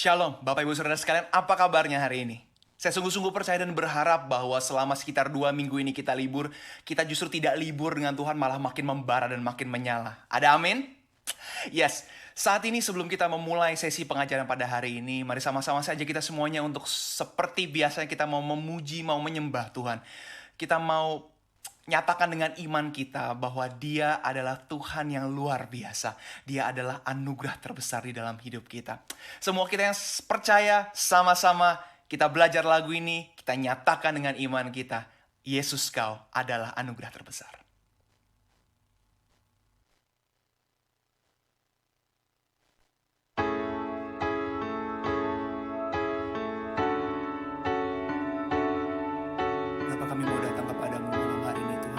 Shalom, Bapak Ibu Saudara sekalian, apa kabarnya hari ini? Saya sungguh-sungguh percaya dan berharap bahwa selama sekitar 2 minggu ini kita libur, kita justru tidak libur dengan Tuhan, malah makin membara dan makin menyala. Ada amin? Yes, saat ini sebelum kita memulai sesi pengajaran pada hari ini, mari sama-sama saja kita semuanya untuk seperti biasanya kita mau memuji, mau menyembah Tuhan. Kita mau nyatakan dengan iman kita bahwa Dia adalah Tuhan yang luar biasa. Dia adalah anugerah terbesar di dalam hidup kita. Semua kita yang percaya sama-sama kita belajar lagu ini, kita nyatakan dengan iman kita, Yesus kau adalah anugerah terbesar. Kenapa kami mau datang kepadamu malam hari ini Tuhan?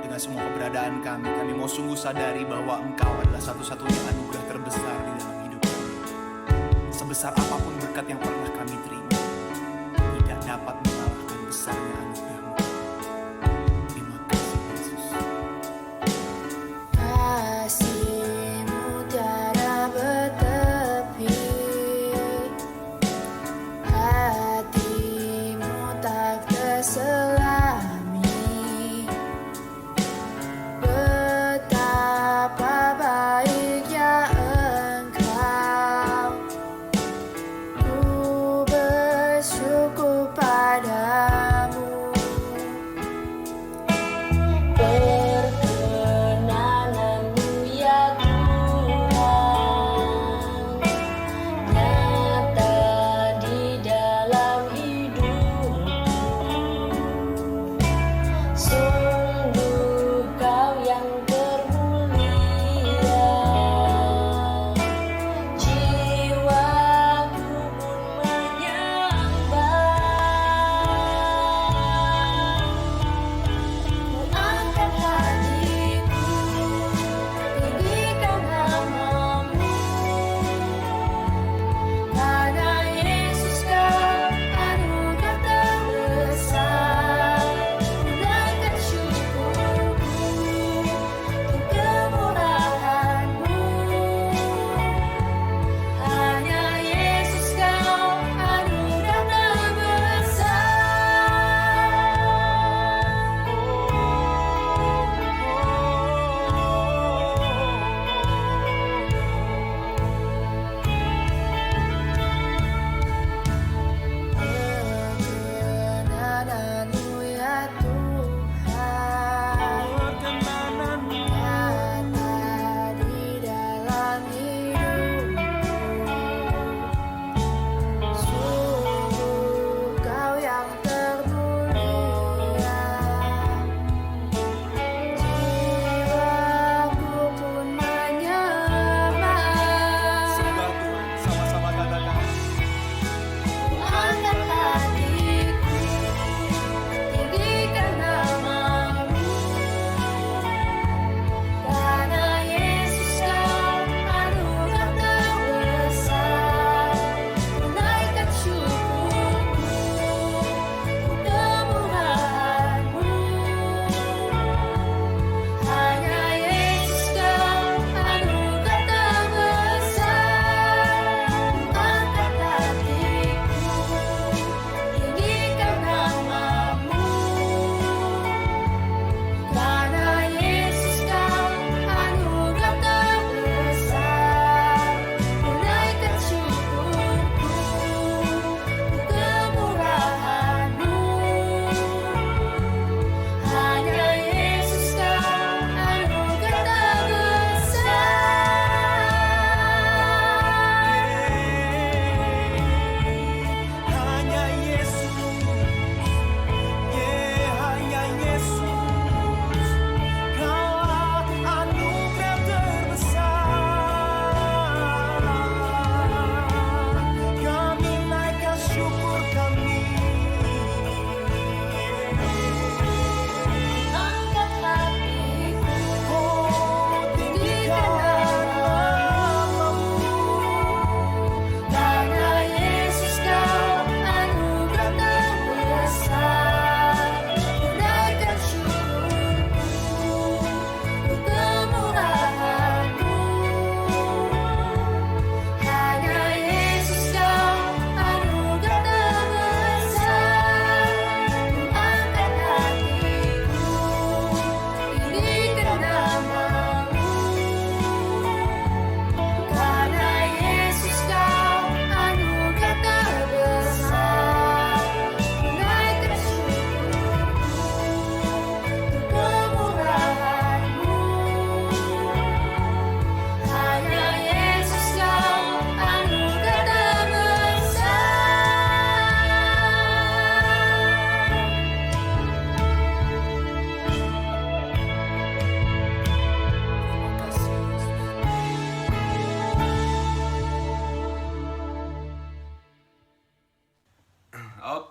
Dengan semua keberadaan kami mau sungguh sadari bahwa Engkau adalah satu-satunya anugerah terbesar di dalam hidup kami. Sebesar apapun berkat yang pernah kami terima, tidak dapat mengalahkan besarnya anugerah-Mu. Terima kasih Yesus. Kasih-Mu tiada bertepi, hati-Mu tak terselami. Betapa baiknya Engkau, ku bersyukur padamu.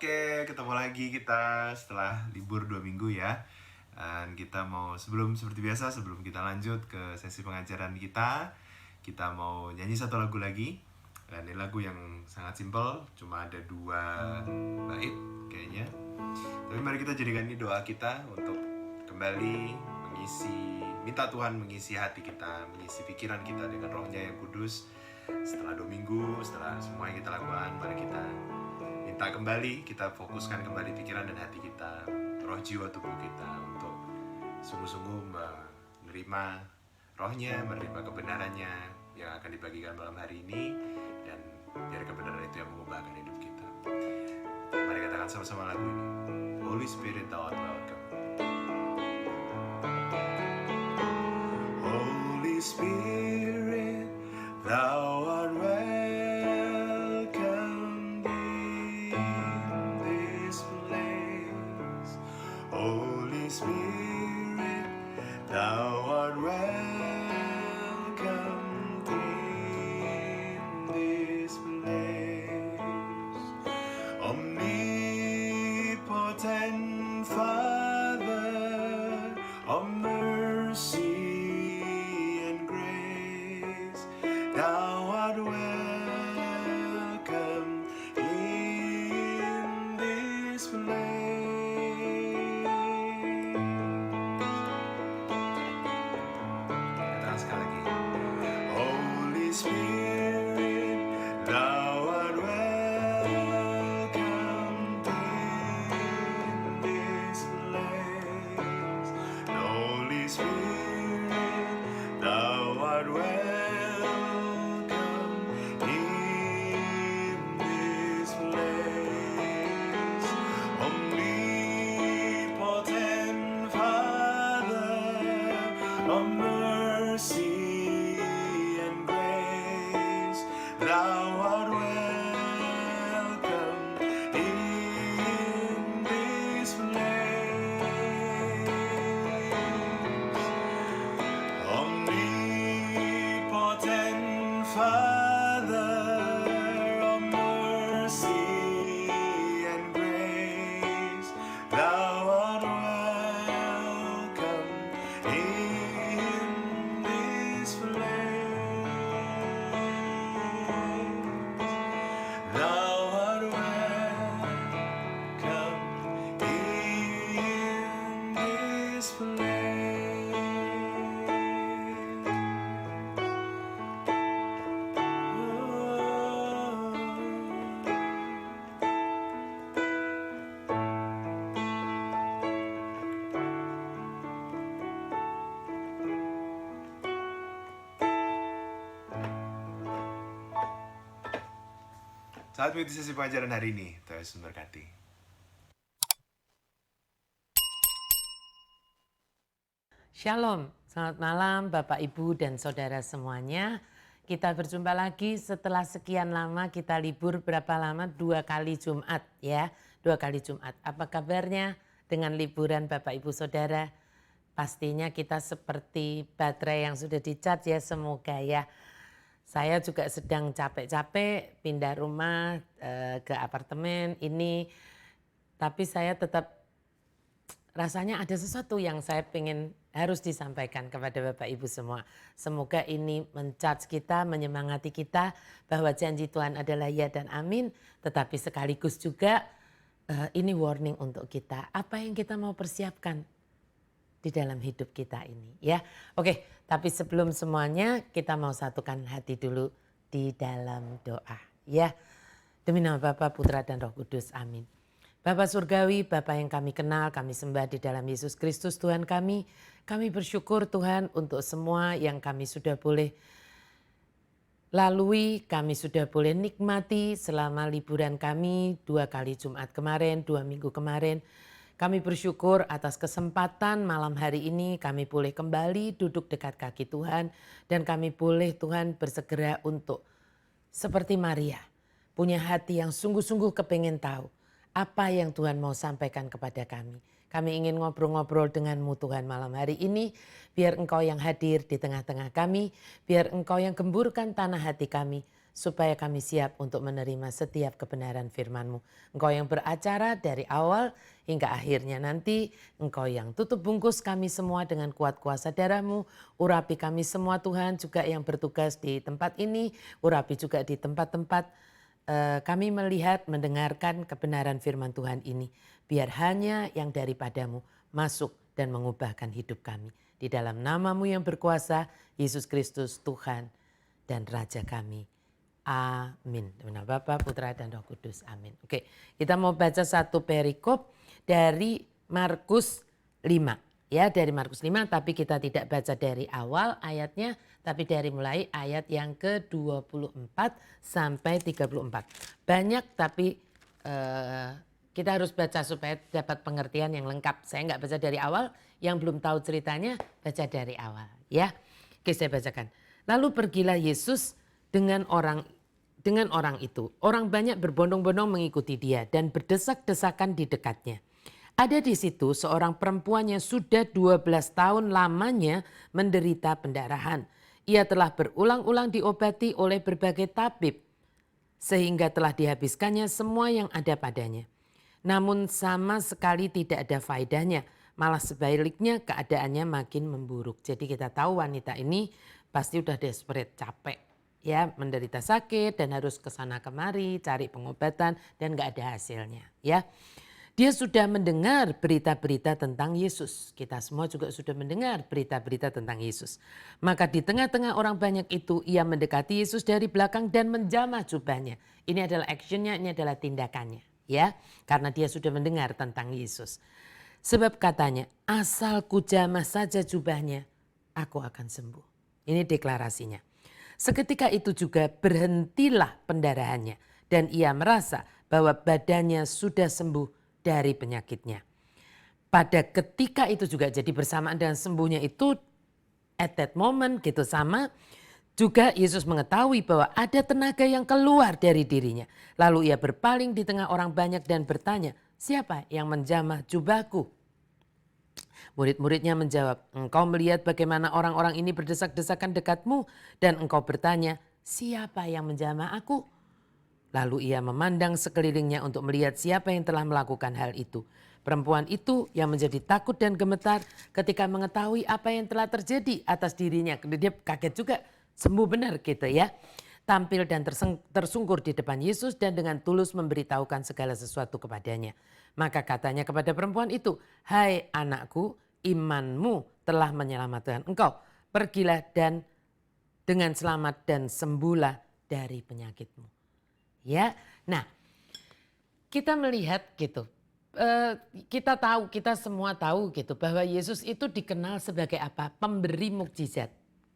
Oke, ketemu lagi kita setelah libur 2 minggu ya. Dan kita mau seperti biasa sebelum kita lanjut ke sesi pengajaran kita mau nyanyi satu lagu lagi. Dan ini lagu yang sangat simpel, cuma ada 2 bait kayaknya. Tapi mari kita jadikan ini doa kita untuk kembali minta Tuhan mengisi hati kita, mengisi pikiran kita dengan Roh-Nya yang kudus. Setelah 2 minggu, setelah semua yang kita lakukan, mari kita minta kembali, kita fokuskan kembali pikiran dan hati kita, roh jiwa tubuh kita untuk sungguh-sungguh menerima Roh-Nya, menerima kebenarannya yang akan dibagikan malam hari ini, dan biar kebenaran itu yang mengubahkan hidup kita. Mari katakan sama-sama lagu ini. Holy Spirit, thou art welcome. Holy Spirit, thou art welcome in this place. Holy Spirit, thou art welcome in this place. Omnipotent Father of mercy and grace, thou art welcome in this place. Katakan sekali lagi. Holy Spirit, thou art welcome in this place. Holy Spirit, thou art welcome in this place. Omnipotent Father of mercy and grace, thou art welcome in this place. Omnipotent Father of mercy and grace, thou art welcome in this place. Thou art welcome in this Saat mengikuti sesi pengajaran hari ini, Tuhan Yesus memberkati. Shalom, selamat malam Bapak Ibu dan Saudara semuanya. Kita berjumpa lagi setelah sekian lama kita libur, berapa lama? 2 kali Jumat ya, 2 kali Jumat. Apa kabarnya dengan liburan Bapak Ibu Saudara? Pastinya kita seperti baterai yang sudah di-charge ya, semoga ya. Saya juga sedang capek-capek pindah rumah ke apartemen ini, tapi saya tetap rasanya ada sesuatu yang saya pengen harus disampaikan kepada Bapak Ibu semua. Semoga ini men-charge kita, menyemangati kita bahwa janji Tuhan adalah ya dan amin, tetapi sekaligus juga ini warning untuk kita. Apa yang kita mau persiapkan di dalam hidup kita ini ya. Oke, tapi sebelum semuanya kita mau satukan hati dulu di dalam doa ya. Demi nama Bapa, Putra dan Roh Kudus, amin. Bapa Surgawi, Bapa yang kami kenal, kami sembah di dalam Yesus Kristus Tuhan kami. Kami bersyukur Tuhan untuk semua yang kami sudah boleh lalui, kami sudah boleh nikmati selama liburan kami 2 kali Jumat kemarin, 2 minggu kemarin. Kami bersyukur atas kesempatan malam hari ini kami boleh kembali duduk dekat kaki Tuhan. Dan kami boleh Tuhan bersegera untuk seperti Maria, punya hati yang sungguh-sungguh kepengen tahu apa yang Tuhan mau sampaikan kepada kami. Kami ingin ngobrol-ngobrol denganmu Tuhan malam hari ini. Biar Engkau yang hadir di tengah-tengah kami. Biar Engkau yang gemburkan tanah hati kami. supaya kami siap untuk menerima setiap kebenaran firman-Mu. Engkau yang beracara dari awal hingga akhirnya nanti, Engkau yang tutup bungkus kami semua dengan kuat kuasa darah-Mu. Urapi kami semua Tuhan, juga yang bertugas di tempat ini, urapi juga di tempat-tempat kami melihat, mendengarkan kebenaran firman Tuhan ini. Biar hanya yang daripadamu masuk dan mengubahkan hidup kami. Di dalam nama-Mu yang berkuasa, Yesus Kristus Tuhan dan Raja kami. Amin. Nama Bapa, Putra, dan Roh Kudus. Amin. Oke, kita mau baca satu perikop dari Markus 5. Ya, dari Markus 5, tapi kita tidak baca dari awal ayatnya, tapi dari mulai ayat yang ke-24 sampai 34. Banyak, tapi kita harus baca supaya dapat pengertian yang lengkap. Saya nggak baca dari awal, yang belum tahu ceritanya baca dari awal. Ya, oke, saya bacakan. Lalu pergilah Yesus dengan orang itu. Orang banyak berbondong-bondong mengikuti dia dan berdesak-desakan di dekatnya. Ada di situ seorang perempuan yang sudah 12 tahun lamanya menderita pendarahan. Ia telah berulang-ulang diobati oleh berbagai tabib sehingga telah dihabiskannya semua yang ada padanya. Namun sama sekali tidak ada faedahnya, malah sebaliknya keadaannya makin memburuk. Jadi kita tahu wanita ini pasti udah desperate, capek. Ya, menderita sakit dan harus kesana kemari cari pengobatan dan gak ada hasilnya. Ya, dia sudah mendengar berita-berita tentang Yesus. Kita semua juga sudah mendengar berita-berita tentang Yesus. Maka di tengah-tengah orang banyak itu ia mendekati Yesus dari belakang dan menjamah jubahnya. Ini adalah actionnya, ini adalah tindakannya. Ya, karena dia sudah mendengar tentang Yesus. Sebab katanya, asal ku jamah saja jubahnya, aku akan sembuh. Ini deklarasinya. Seketika itu juga berhentilah pendarahannya dan ia merasa bahwa badannya sudah sembuh dari penyakitnya. Pada ketika itu juga, jadi bersamaan dengan sembuhnya itu, at that moment gitu sama, juga Yesus mengetahui bahwa ada tenaga yang keluar dari dirinya. Lalu ia berpaling di tengah orang banyak dan bertanya, siapa yang menjamah jubahku? Murid-muridnya menjawab, engkau melihat bagaimana orang-orang ini berdesak-desakan dekatmu dan engkau bertanya, siapa yang menjamah aku? Lalu ia memandang sekelilingnya untuk melihat siapa yang telah melakukan hal itu. Perempuan itu yang menjadi takut dan gemetar ketika mengetahui apa yang telah terjadi atas dirinya. Dia kaget juga, sembuh benar gitu ya. Tampil dan tersungkur di depan Yesus dan dengan tulus memberitahukan segala sesuatu kepadanya. Maka katanya kepada perempuan itu, hai anakku, imanmu telah menyelamatkan engkau. Pergilah dan dengan selamat dan sembuhlah dari penyakitmu. Ya, nah kita melihat gitu, kita tahu, kita semua tahu gitu bahwa Yesus itu dikenal sebagai apa? Pemberi mukjizat,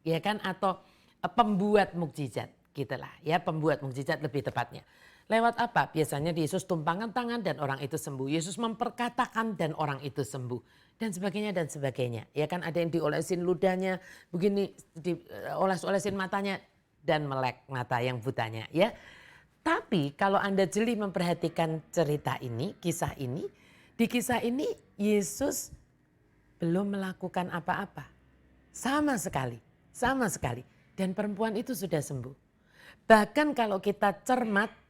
ya kan? Atau pembuat mukjizat, gitulah ya, pembuat mukjizat lebih tepatnya. Lewat apa? Biasanya Yesus tumpangkan tangan dan orang itu sembuh. Yesus memperkatakan dan orang itu sembuh. Dan sebagainya dan sebagainya. Ya kan, ada yang diolesin ludahnya, begini dioles-olesin matanya dan melek mata yang butanya ya. Tapi kalau Anda jeli memperhatikan cerita ini, kisah ini, di kisah ini Yesus belum melakukan apa-apa. Sama sekali. Dan perempuan itu sudah sembuh. Bahkan kalau kita cermati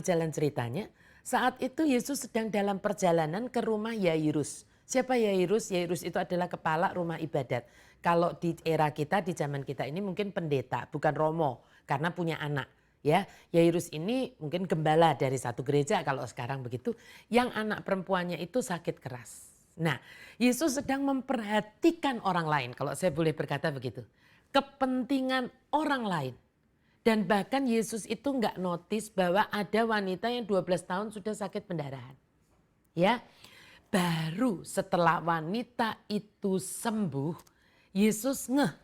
jalan ceritanya, saat itu Yesus sedang dalam perjalanan ke rumah Yairus. Siapa Yairus? Yairus itu adalah kepala rumah ibadat. Kalau di era kita, di zaman kita ini mungkin pendeta, bukan romo, karena punya anak. Ya, Yairus ini mungkin gembala dari satu gereja kalau sekarang begitu, yang anak perempuannya itu sakit keras. Nah, Yesus sedang memperhatikan orang lain, kalau saya boleh berkata begitu. Kepentingan orang lain. Dan bahkan Yesus itu nggak notice bahwa ada wanita yang 12 tahun sudah sakit pendarahan. Ya, baru setelah wanita itu sembuh, Yesus ngeh.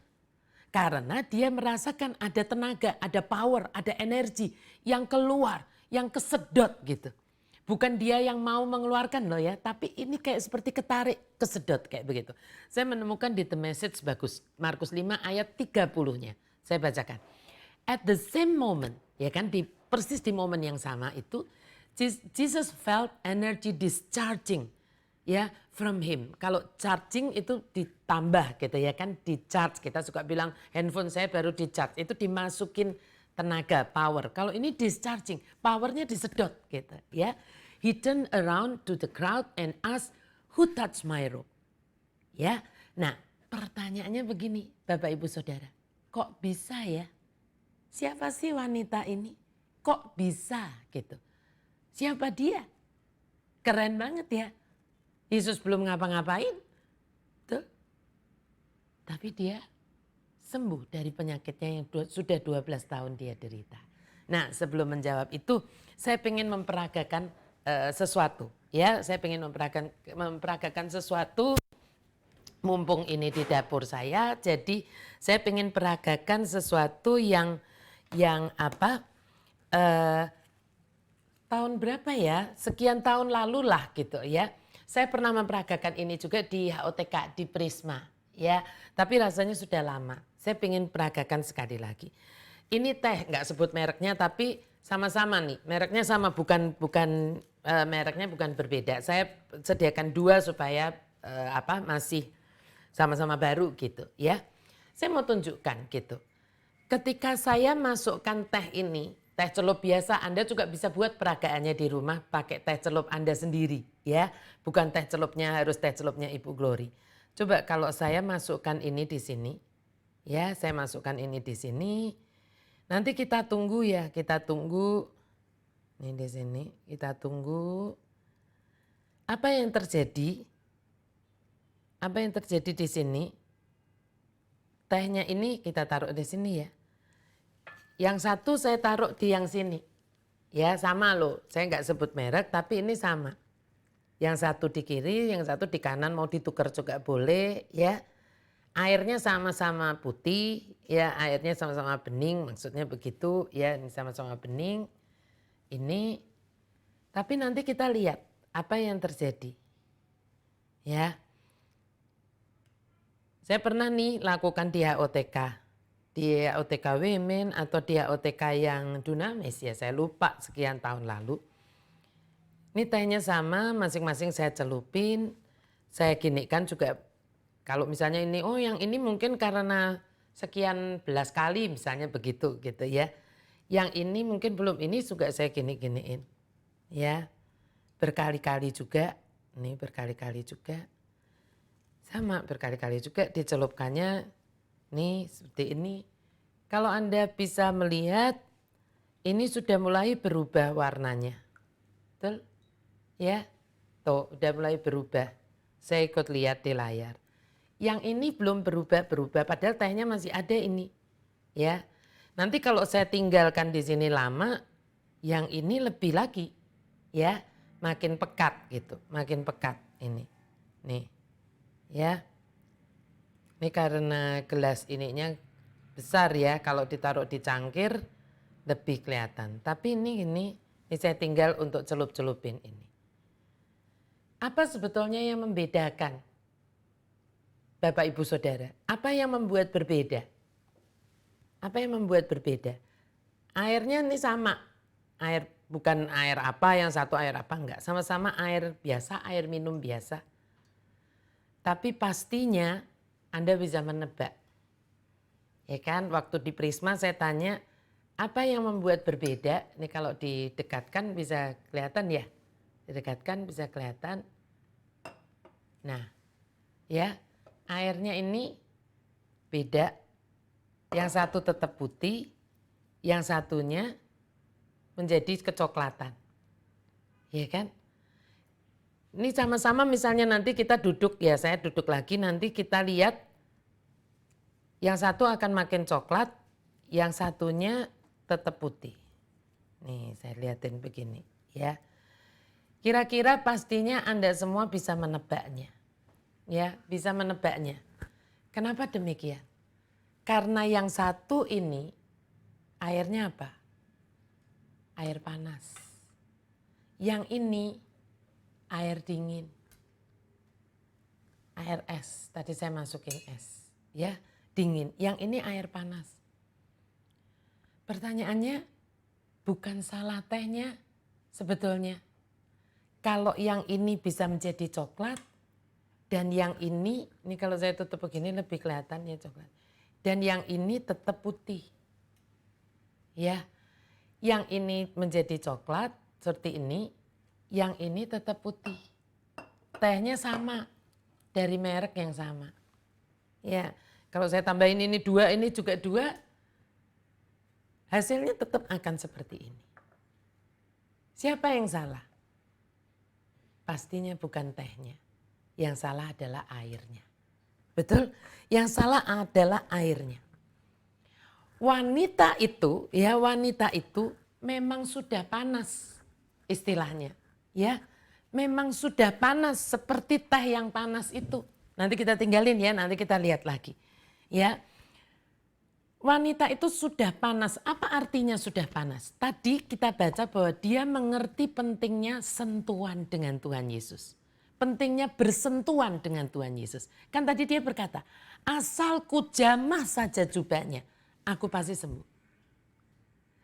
Karena dia merasakan ada tenaga, ada power, ada energi yang keluar, yang kesedot gitu. Bukan dia yang mau mengeluarkan loh ya, tapi ini kayak seperti ketarik, kesedot kayak begitu. Saya menemukan di The Message bagus, Markus 5 ayat 30-nya. Saya bacakan. At the same moment, ya kan, persis di momen yang sama itu, Jesus felt energy discharging. Ya, from him. Kalau charging itu ditambah gitu ya kan, di charge. Kita suka bilang handphone saya baru di charge, itu dimasukin tenaga, power. Kalau ini discharging, powernya disedot gitu ya. He turned around to the crowd and asked, "Who touched my robe?" Ya. Nah, pertanyaannya begini, Bapak Ibu Saudara. Kok bisa ya? Siapa sih wanita ini? Kok bisa gitu? Siapa dia? Keren banget ya. Yesus belum ngapa-ngapain. Tuh. Tapi dia sembuh dari penyakitnya yang sudah 12 tahun dia derita. Nah, sebelum menjawab itu, saya ingin memperagakan sesuatu. Ya, saya ingin memperagakan sesuatu mumpung ini di dapur saya. Jadi, saya ingin peragakan sesuatu yang apa? Tahun berapa ya? Sekian tahun lalu lah gitu ya. Saya pernah memperagakan ini juga di HOTK di Prisma ya. Tapi rasanya sudah lama. Saya ingin peragakan sekali lagi. Ini teh nggak sebut mereknya tapi sama-sama nih. Mereknya sama mereknya bukan berbeda. Saya sediakan dua supaya masih sama-sama baru gitu ya. Saya mau tunjukkan gitu. Ketika saya masukkan teh ini, teh celup biasa, Anda juga bisa buat peragaannya di rumah pakai teh celup Anda sendiri ya. Bukan teh celupnya harus teh celupnya Ibu Glory. Coba kalau saya masukkan ini di sini, ya saya masukkan ini di sini. Nanti kita tunggu ya, kita tunggu. Ini di sini, kita tunggu. Apa yang terjadi? Apa yang terjadi di sini? Tehnya ini kita taruh di sini ya. Yang satu saya taruh di yang sini. Ya sama loh, saya nggak sebut merek tapi ini sama. Yang satu di kiri, yang satu di kanan, mau ditukar juga boleh ya. Airnya sama-sama putih, ya airnya sama-sama bening, maksudnya begitu ya, ini sama-sama bening. Ini, tapi nanti kita lihat apa yang terjadi. Ya. Saya pernah nih lakukan di HOTK. Di HOTK Women atau di HOTK yang Dunamis ya, saya lupa sekian tahun lalu. Ini tehnya sama, masing-masing saya celupin, saya ginikan juga. Kalau misalnya ini, oh yang ini mungkin karena sekian belas kali misalnya begitu gitu ya. Yang ini mungkin belum, ini juga saya gini-giniin. Ya, berkali-kali juga, ini berkali-kali juga. Sama berkali-kali juga dicelupkannya. Nih seperti ini. Kalau Anda bisa melihat ini sudah mulai berubah warnanya. Betul? Ya. Tuh udah mulai berubah. Saya ikut lihat di layar. Yang ini belum berubah padahal tehnya masih ada ini. Ya. Nanti kalau saya tinggalkan di sini lama, yang ini lebih lagi. Ya, makin pekat gitu, makin pekat ini. Nih. Ya. Ini karena gelas ininya besar ya, kalau ditaruh di cangkir lebih kelihatan. Tapi ini saya tinggal untuk celup-celupin ini. Apa sebetulnya yang membedakan Bapak Ibu Saudara? Apa yang membuat berbeda? Apa yang membuat berbeda? Airnya ini sama. Air bukan air apa, yang satu air apa enggak. Sama-sama air biasa, air minum biasa. Tapi pastinya Anda bisa menebak. Ya kan, waktu di Prisma saya tanya, apa yang membuat berbeda? Ini kalau didekatkan bisa kelihatan ya. Didekatkan bisa kelihatan. Nah, ya, airnya ini beda. Yang satu tetap putih, yang satunya menjadi kecoklatan. Ya kan? Ini sama-sama misalnya nanti kita duduk, ya saya duduk lagi, nanti kita lihat yang satu akan makin coklat, yang satunya tetap putih. Nih saya lihatin begini ya. Kira-kira pastinya Anda semua bisa menebaknya. Ya, bisa menebaknya. Kenapa demikian? Karena yang satu ini airnya apa? Air panas. Yang ini air dingin, air es. Tadi saya masukin es, ya dingin. Yang ini air panas. Pertanyaannya bukan salah tehnya sebetulnya. Kalau yang ini bisa menjadi coklat dan yang ini kalau saya tutup begini lebih kelihatan ya coklat. Dan yang ini tetap putih. Ya, yang ini menjadi coklat seperti ini, yang ini tetap putih. Tehnya sama, dari merek yang sama. Ya, kalau saya tambahin ini 2, ini juga 2, hasilnya tetap akan seperti ini. Siapa yang salah? Pastinya bukan tehnya. Yang salah adalah airnya. Betul? Yang salah adalah airnya. Wanita itu memang sudah panas istilahnya. Ya, memang sudah panas seperti teh yang panas itu. Nanti kita tinggalin ya, nanti kita lihat lagi. Ya. Wanita itu sudah panas. Apa artinya sudah panas? Tadi kita baca bahwa dia mengerti pentingnya sentuhan dengan Tuhan Yesus. Pentingnya bersentuhan dengan Tuhan Yesus. Kan tadi dia berkata, asal ku jamah saja jubahnya, aku pasti sembuh.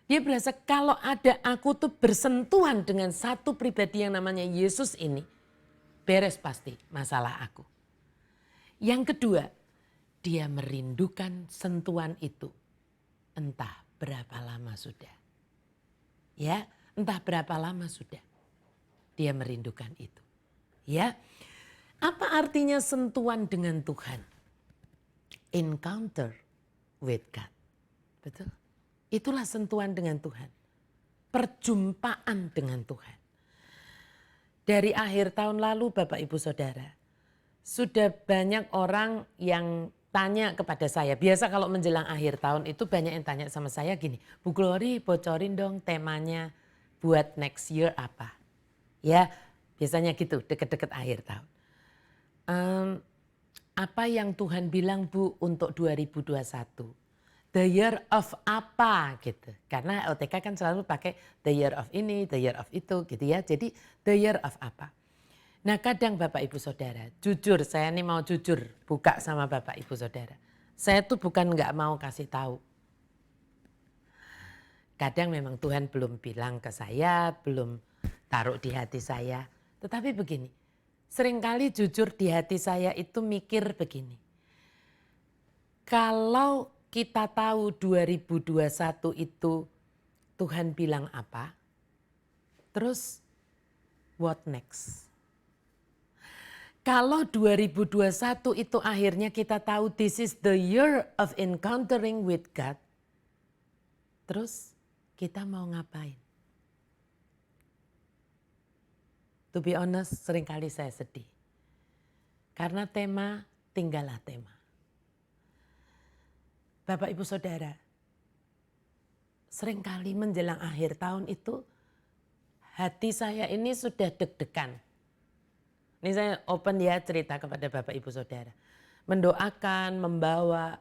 Dia berasa kalau ada aku tuh bersentuhan dengan satu pribadi yang namanya Yesus ini, beres pasti masalah aku. Yang kedua, dia merindukan sentuhan itu. Entah berapa lama sudah. Ya, entah berapa lama sudah. Dia merindukan itu. Ya. Apa artinya sentuhan dengan Tuhan? Encounter with God. Betul? Itulah sentuhan dengan Tuhan. Perjumpaan dengan Tuhan. Dari akhir tahun lalu Bapak Ibu Saudara, sudah banyak orang yang tanya kepada saya. Biasa kalau menjelang akhir tahun itu banyak yang tanya sama saya gini, Bu Glory bocorin dong temanya buat next year apa. Ya biasanya gitu deket-deket akhir tahun. Apa yang Tuhan bilang Bu untuk 2021? The year of apa gitu. Karena LTK kan selalu pakai the year of ini, the year of itu gitu ya. Jadi the year of apa. Nah kadang Bapak Ibu Saudara, jujur saya ini mau jujur buka sama Bapak Ibu Saudara. Saya tuh bukan nggak mau kasih tahu. Kadang memang Tuhan belum bilang ke saya, belum taruh di hati saya. Tetapi begini, seringkali jujur di hati saya itu mikir begini. Kalau kita tahu 2021 itu Tuhan bilang apa, terus what next? Kalau 2021 itu akhirnya kita tahu this is the year of encountering with God. Terus kita mau ngapain? To be honest, seringkali saya sedih. Karena tema tinggallah tema. Bapak Ibu Saudara, seringkali menjelang akhir tahun itu hati saya ini sudah deg-degan. Ini saya open ya cerita kepada Bapak Ibu Saudara. Mendoakan, membawa,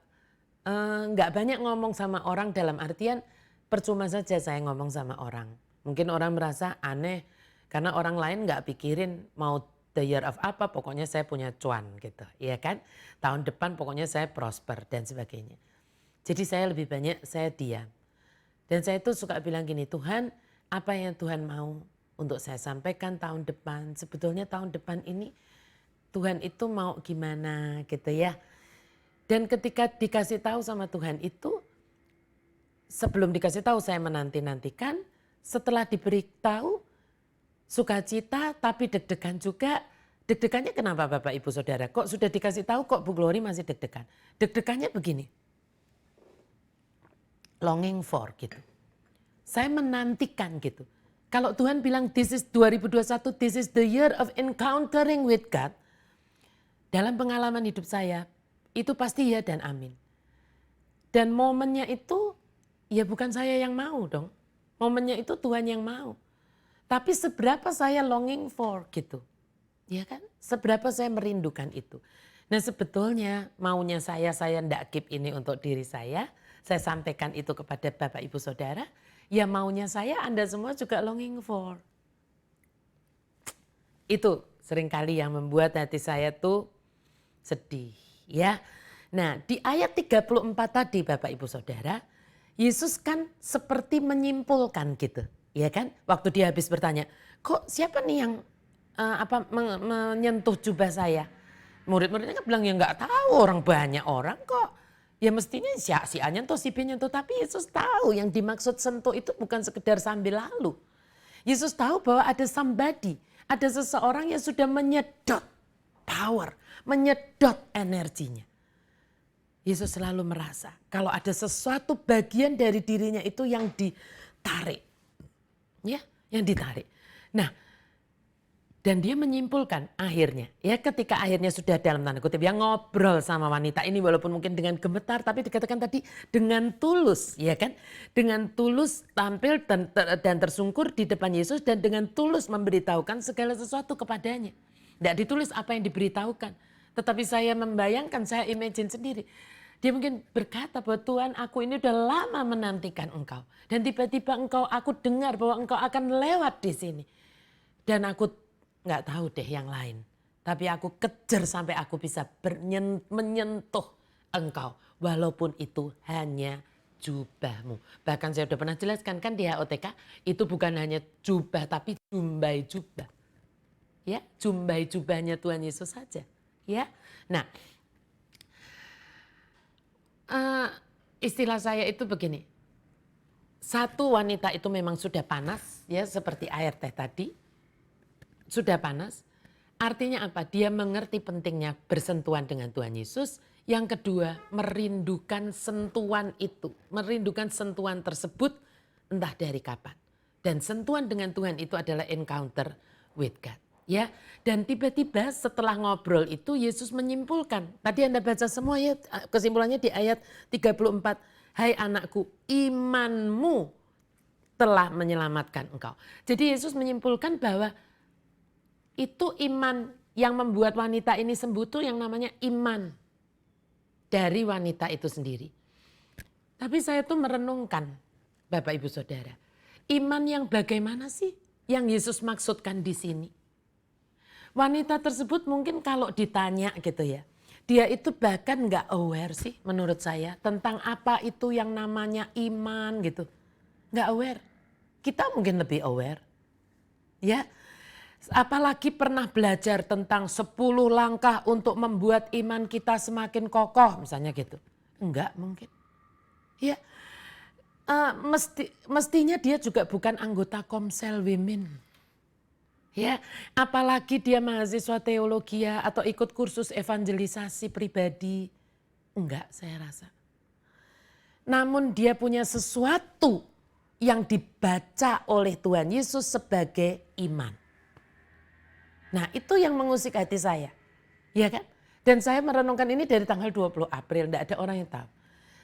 nggak banyak ngomong sama orang dalam artian percuma saja saya ngomong sama orang. Mungkin orang merasa aneh karena orang lain nggak pikirin mau the year of apa, pokoknya saya punya cuan gitu. Iya kan? Tahun depan pokoknya saya prosper dan sebagainya. Jadi saya lebih banyak saya diam. Dan saya tuh suka bilang gini, Tuhan apa yang Tuhan mau untuk saya sampaikan tahun depan. Sebetulnya tahun depan ini Tuhan itu mau gimana gitu ya. Dan ketika dikasih tahu sama Tuhan itu, sebelum dikasih tahu saya menanti-nantikan, setelah diberitahu sukacita tapi deg-degan juga. Deg-degannya kenapa Bapak Ibu Saudara? Kok sudah dikasih tahu kok Bu Glory masih deg-degan? Deg-degannya begini. Longing for gitu. Saya menantikan gitu. Kalau Tuhan bilang this is 2021, this is the year of encountering with God. Dalam pengalaman hidup saya, itu pasti ya dan amin. Dan momennya itu ya bukan saya yang mau dong. Momennya itu Tuhan yang mau. Tapi seberapa saya longing for gitu. Ya kan? Seberapa saya merindukan itu. Nah sebetulnya maunya saya enggak keep ini untuk diri saya sampaikan itu kepada Bapak Ibu Saudara. Ya maunya saya Anda semua juga longing for. Itu seringkali yang membuat hati saya tuh sedih ya. Nah di ayat 34 tadi Bapak Ibu Saudara, Yesus kan seperti menyimpulkan gitu. Ya kan? Waktu dia habis bertanya, kok siapa nih yang menyentuh jubah saya? Murid-muridnya kan bilang ya nggak tahu, orang banyak orang kok. Ya mestinya si A nyentuh, si B nyentuh. Tapi Yesus tahu yang dimaksud sentuh itu bukan sekedar sambil lalu. Yesus tahu bahwa ada somebody, ada seseorang yang sudah menyedot power, menyedot energinya. Yesus selalu merasa kalau ada sesuatu bagian dari dirinya itu yang ditarik. Ya, yang ditarik. Nah, dan dia menyimpulkan akhirnya, ya ketika akhirnya sudah dalam tanda kutip, yang ngobrol sama wanita ini walaupun mungkin dengan gemetar, tapi dikatakan tadi dengan tulus, ya kan? Dengan tulus tampil dan tersungkur di depan Yesus dan dengan tulus memberitahukan segala sesuatu kepadanya. Tidak ditulis apa yang diberitahukan, tetapi saya membayangkan, saya imagine sendiri. Dia mungkin berkata bahwa Tuhan, aku ini udah lama menantikan engkau. Dan tiba-tiba aku dengar bahwa engkau akan lewat di sini. Dan aku nggak tahu deh yang lain. Tapi aku kejar sampai aku bisa menyentuh engkau. Walaupun itu hanya jubahmu. Bahkan saya udah pernah jelaskan kan di HOTK. Itu bukan hanya jubah tapi jumbai jubah. Ya, jumbai jubahnya Tuhan Yesus saja. Ya, nah istilah saya itu begini. Satu wanita itu memang sudah panas ya seperti air teh tadi. Sudah panas, artinya apa? Dia mengerti pentingnya bersentuhan dengan Tuhan Yesus. Yang kedua, merindukan sentuhan itu. Merindukan sentuhan tersebut entah dari kapan. Dan sentuhan dengan Tuhan itu adalah encounter with God. Ya, dan tiba-tiba setelah ngobrol itu Yesus menyimpulkan. Tadi Anda baca semua ya, kesimpulannya di ayat 34. Hai anakku, imanmu telah menyelamatkan engkau. Jadi Yesus menyimpulkan bahwa itu iman yang membuat wanita ini sembuh tuh yang namanya iman dari wanita itu sendiri. Tapi saya tuh merenungkan Bapak Ibu Saudara. Iman yang bagaimana sih yang Yesus maksudkan di sini? Wanita tersebut mungkin kalau ditanya gitu ya. Dia itu bahkan gak aware sih menurut saya tentang apa itu yang namanya iman gitu. Gak aware. Kita mungkin lebih aware. Ya. Apalagi pernah belajar tentang 10 langkah untuk membuat iman kita semakin kokoh misalnya gitu. Enggak mungkin. Ya, mestinya dia juga bukan anggota Komsel Women. Ya, apalagi dia mahasiswa teologi atau ikut kursus evangelisasi pribadi. Enggak saya rasa. Namun dia punya sesuatu yang dibaca oleh Tuhan Yesus sebagai iman. Nah itu yang mengusik hati saya, ya kan? Dan saya merenungkan ini dari tanggal 20 April, tidak ada orang yang tahu.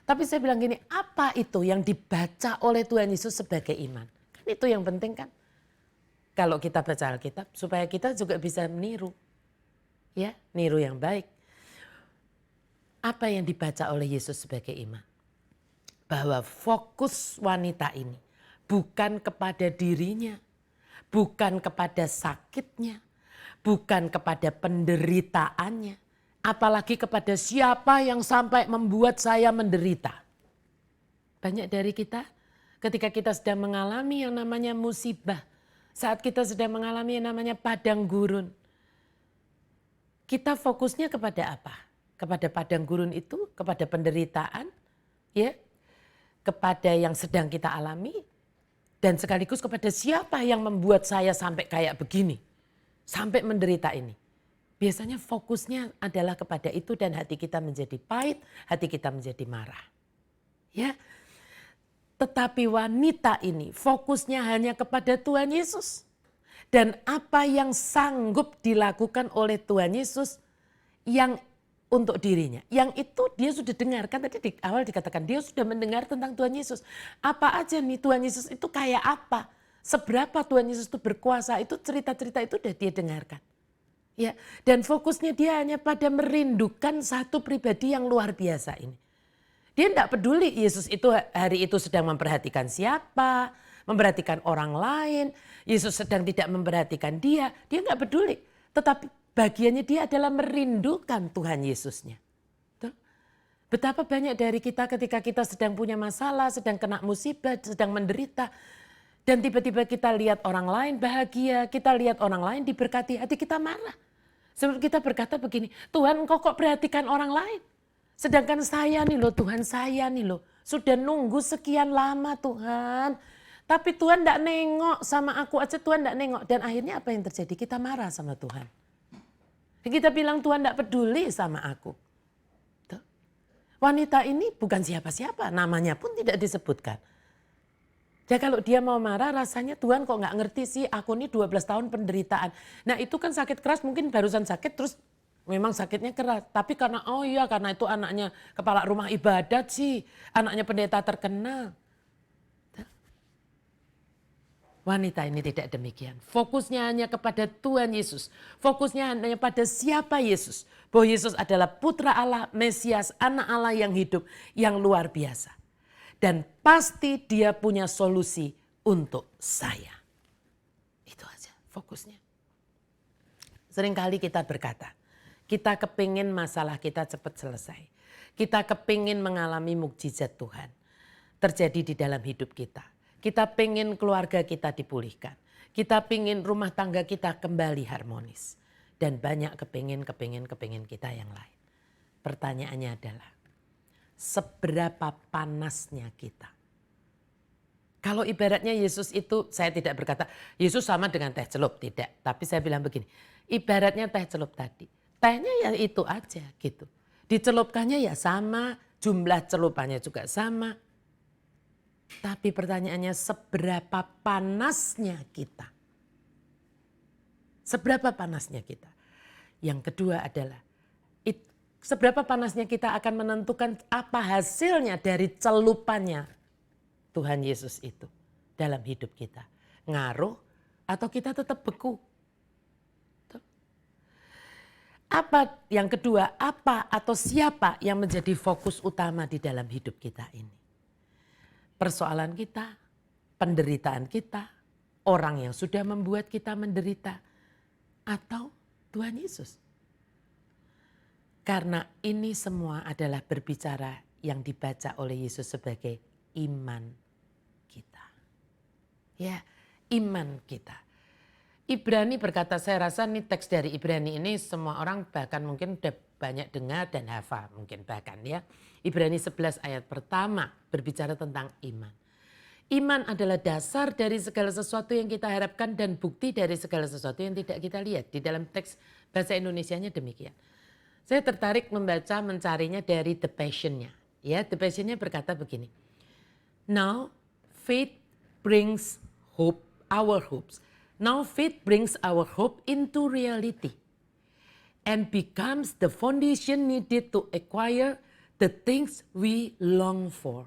Tapi saya bilang gini, apa itu yang dibaca oleh Tuhan Yesus sebagai iman? Kan itu yang penting kan? Kalau kita baca Alkitab, supaya kita juga bisa meniru. Ya, niru yang baik. Apa yang dibaca oleh Yesus sebagai iman? Bahwa fokus wanita ini bukan kepada dirinya, bukan kepada sakitnya, bukan kepada penderitaannya, apalagi kepada siapa yang sampai membuat saya menderita. Banyak dari kita ketika kita sedang mengalami yang namanya musibah, saat kita sedang mengalami yang namanya padang gurun, kita fokusnya kepada apa? Kepada padang gurun itu, kepada penderitaan, ya, kepada yang sedang kita alami, dan sekaligus kepada siapa yang membuat saya sampai kayak begini. Sampai menderita ini. Biasanya fokusnya adalah kepada itu dan hati kita menjadi pahit, hati kita menjadi marah. Ya. Tetapi wanita ini fokusnya hanya kepada Tuhan Yesus. Dan apa yang sanggup dilakukan oleh Tuhan Yesus yang untuk dirinya. Yang itu dia sudah dengar. Kan tadi di awal dikatakan dia sudah mendengar tentang Tuhan Yesus. Apa aja nih Tuhan Yesus itu kayak apa? Seberapa Tuhan Yesus itu berkuasa, itu cerita-cerita itu udah dia dengarkan. Ya, dan fokusnya dia hanya pada merindukan satu pribadi yang luar biasa ini. Dia tidak peduli Yesus itu hari itu sedang memperhatikan siapa, memperhatikan orang lain. Yesus sedang tidak memperhatikan dia nggak peduli. Tetapi bagiannya dia adalah merindukan Tuhan Yesusnya. Tuh. Betapa banyak dari kita ketika kita sedang punya masalah, sedang kena musibah, sedang menderita. Dan tiba-tiba kita lihat orang lain bahagia, kita lihat orang lain diberkati, hati kita marah. Sebab kita berkata begini, Tuhan engkau kok perhatikan orang lain? Sedangkan saya nih loh Tuhan, saya nih loh. Sudah nunggu sekian lama Tuhan. Tapi Tuhan enggak nengok sama aku aja, Tuhan enggak nengok. Dan akhirnya apa yang terjadi? Kita marah sama Tuhan. Kita bilang Tuhan enggak peduli sama aku. Tuh. Wanita ini bukan siapa-siapa, namanya pun tidak disebutkan. Ya kalau dia mau marah rasanya Tuhan kok nggak ngerti sih, aku ini 12 tahun penderitaan. Nah itu kan sakit keras, mungkin barusan sakit terus memang sakitnya keras. Tapi karena karena itu anaknya kepala rumah ibadat sih, anaknya pendeta terkenal. Wanita ini tidak demikian. Fokusnya hanya kepada Tuhan Yesus. Fokusnya hanya pada siapa Yesus. Bahwa Yesus adalah putra Allah, Mesias, anak Allah yang hidup, yang luar biasa. Dan pasti dia punya solusi untuk saya. Itu aja fokusnya. Seringkali kita berkata, kita kepingin masalah kita cepat selesai. Kita kepingin mengalami mukjizat Tuhan terjadi di dalam hidup kita. Kita pengen keluarga kita dipulihkan. Kita pengen rumah tangga kita kembali harmonis. Dan banyak kepingin kita yang lain. Pertanyaannya adalah, seberapa panasnya kita? Kalau ibaratnya Yesus itu, saya tidak berkata Yesus sama dengan teh celup, tidak. Tapi saya bilang begini, ibaratnya teh celup tadi. Tehnya ya itu aja gitu. Dicelupkannya ya sama, jumlah celupannya juga sama. Tapi pertanyaannya seberapa panasnya kita? Seberapa panasnya kita? Yang kedua adalah seberapa panasnya kita akan menentukan apa hasilnya dari celupannya Tuhan Yesus itu dalam hidup kita. Ngaruh atau kita tetap beku? Apa yang kedua, apa atau siapa yang menjadi fokus utama di dalam hidup kita ini? Persoalan kita, penderitaan kita, orang yang sudah membuat kita menderita, atau Tuhan Yesus. Karena ini semua adalah berbicara yang dibaca oleh Yesus sebagai iman kita. Ya, iman kita. Ibrani berkata, saya rasa nih teks dari Ibrani ini semua orang bahkan mungkin udah banyak dengar dan hafal mungkin bahkan ya. Ibrani 11 ayat pertama berbicara tentang iman. Iman adalah dasar dari segala sesuatu yang kita harapkan dan bukti dari segala sesuatu yang tidak kita lihat. Di dalam teks bahasa Indonesianya demikian. Saya tertarik mencarinya dari The Passion-nya. Ya, The Passion-nya berkata begini. Now faith brings hope, our hopes. Now faith brings our hope into reality and becomes the foundation needed to acquire the things we long for.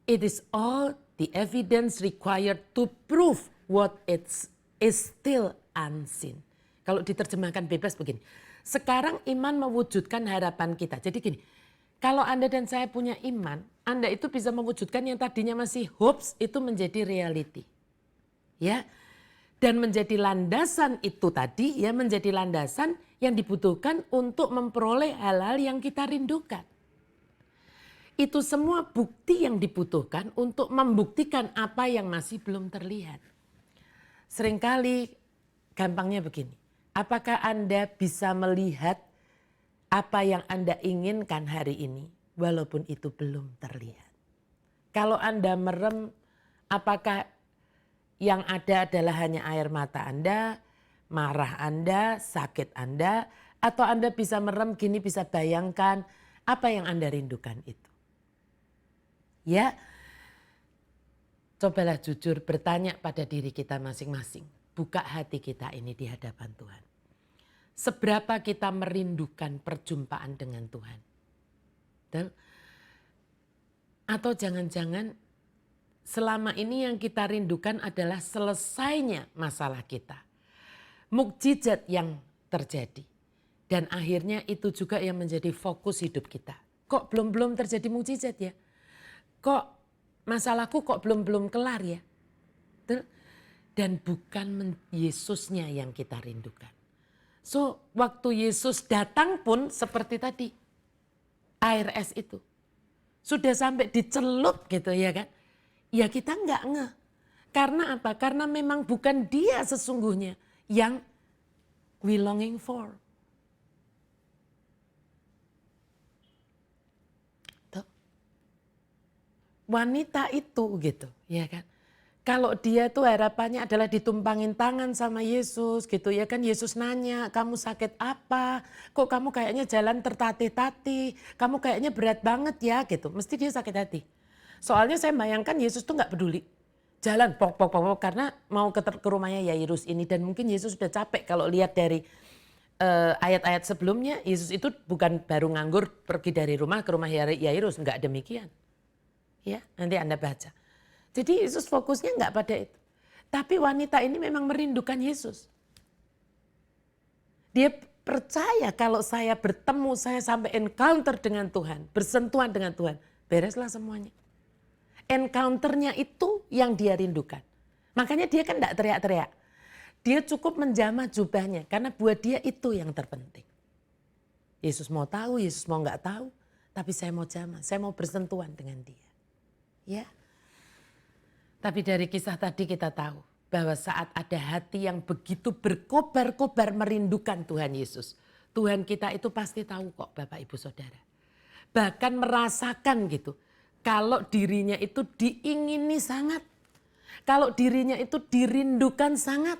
It is all the evidence required to prove what is still unseen. Kalau diterjemahkan bebas begini. Sekarang iman mewujudkan harapan kita. Jadi gini, kalau Anda dan saya punya iman, Anda itu bisa mewujudkan yang tadinya masih hopes itu menjadi reality. Ya. Dan menjadi landasan itu tadi, ya menjadi landasan yang dibutuhkan untuk memperoleh hal-hal yang kita rindukan. Itu semua bukti yang dibutuhkan untuk membuktikan apa yang masih belum terlihat. Seringkali gampangnya begini, apakah Anda bisa melihat apa yang Anda inginkan hari ini walaupun itu belum terlihat? Kalau Anda merem, apakah yang ada adalah hanya air mata Anda, marah Anda, sakit Anda, atau Anda bisa merem gini bisa bayangkan apa yang Anda rindukan itu. Ya, cobalah jujur bertanya pada diri kita masing-masing. Buka hati kita ini di hadapan Tuhan. Seberapa kita merindukan perjumpaan dengan Tuhan? Atau jangan-jangan selama ini yang kita rindukan adalah selesainya masalah kita. Mukjizat yang terjadi. Dan akhirnya itu juga yang menjadi fokus hidup kita. Kok belum terjadi mukjizat ya? Kok masalahku kok belum kelar ya? Dan bukan Yesusnya yang kita rindukan. So waktu Yesus datang pun seperti tadi. Air es itu. Sudah sampai dicelup gitu ya kan. Ya kita enggak ngeh. Karena apa? Karena memang bukan dia sesungguhnya yang we longing for. wanita itu gitu, ya kan. Kalau dia tuh harapannya adalah ditumpangin tangan sama Yesus gitu ya kan. Yesus nanya, kamu sakit apa? Kok kamu kayaknya jalan tertatih-tatih? Kamu kayaknya berat banget ya gitu. Mesti dia sakit hati. Soalnya saya bayangkan Yesus tuh gak peduli. Jalan pok karena mau ke rumahnya Yairus ini. Dan mungkin Yesus sudah capek kalau lihat dari ayat-ayat sebelumnya. Yesus itu bukan baru nganggur pergi dari rumah ke rumah Yairus. Enggak demikian. Ya, nanti Anda baca. Jadi Yesus fokusnya enggak pada itu. Tapi wanita ini memang merindukan Yesus. Dia percaya kalau saya bertemu, saya sampai encounter dengan Tuhan, bersentuhan dengan Tuhan, bereslah semuanya. Encounternya itu yang dia rindukan. Makanya dia kan enggak teriak-teriak. Dia cukup menjamah jubahnya karena buat dia itu yang terpenting. Yesus mau tahu, Yesus mau enggak tahu, tapi saya mau jamah, saya mau bersentuhan dengan dia. Ya. Tapi dari kisah tadi kita tahu bahwa saat ada hati yang begitu berkobar-kobar merindukan Tuhan Yesus. Tuhan kita itu pasti tahu kok Bapak Ibu Saudara. Bahkan merasakan gitu. Kalau dirinya itu diingini sangat. Kalau dirinya itu dirindukan sangat.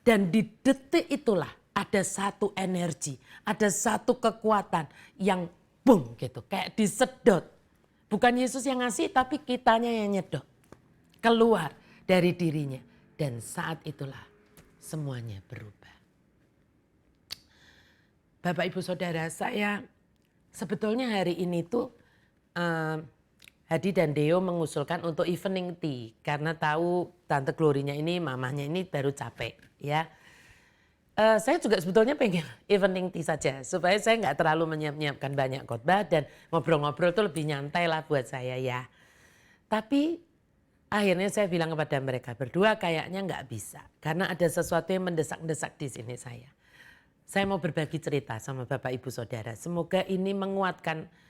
Dan di detik itulah ada satu energi. Ada satu kekuatan yang boom gitu. Kayak disedot. Bukan Yesus yang ngasih tapi kitanya yang nyedot. Keluar dari dirinya. Dan saat itulah semuanya berubah. Bapak Ibu Saudara, saya sebetulnya hari ini tuh Hadi dan Deo mengusulkan untuk evening tea. Karena tahu Tante Glorinya ini, mamahnya ini baru capek. Ya, saya juga sebetulnya pengen evening tea saja. Supaya saya nggak terlalu menyiapkan banyak khotbah. Dan ngobrol-ngobrol tuh lebih nyantai lah buat saya ya. Tapi akhirnya saya bilang kepada mereka berdua kayaknya nggak bisa. Karena ada sesuatu yang mendesak-desak di sini saya. Saya mau berbagi cerita sama Bapak Ibu Saudara. Semoga ini menguatkan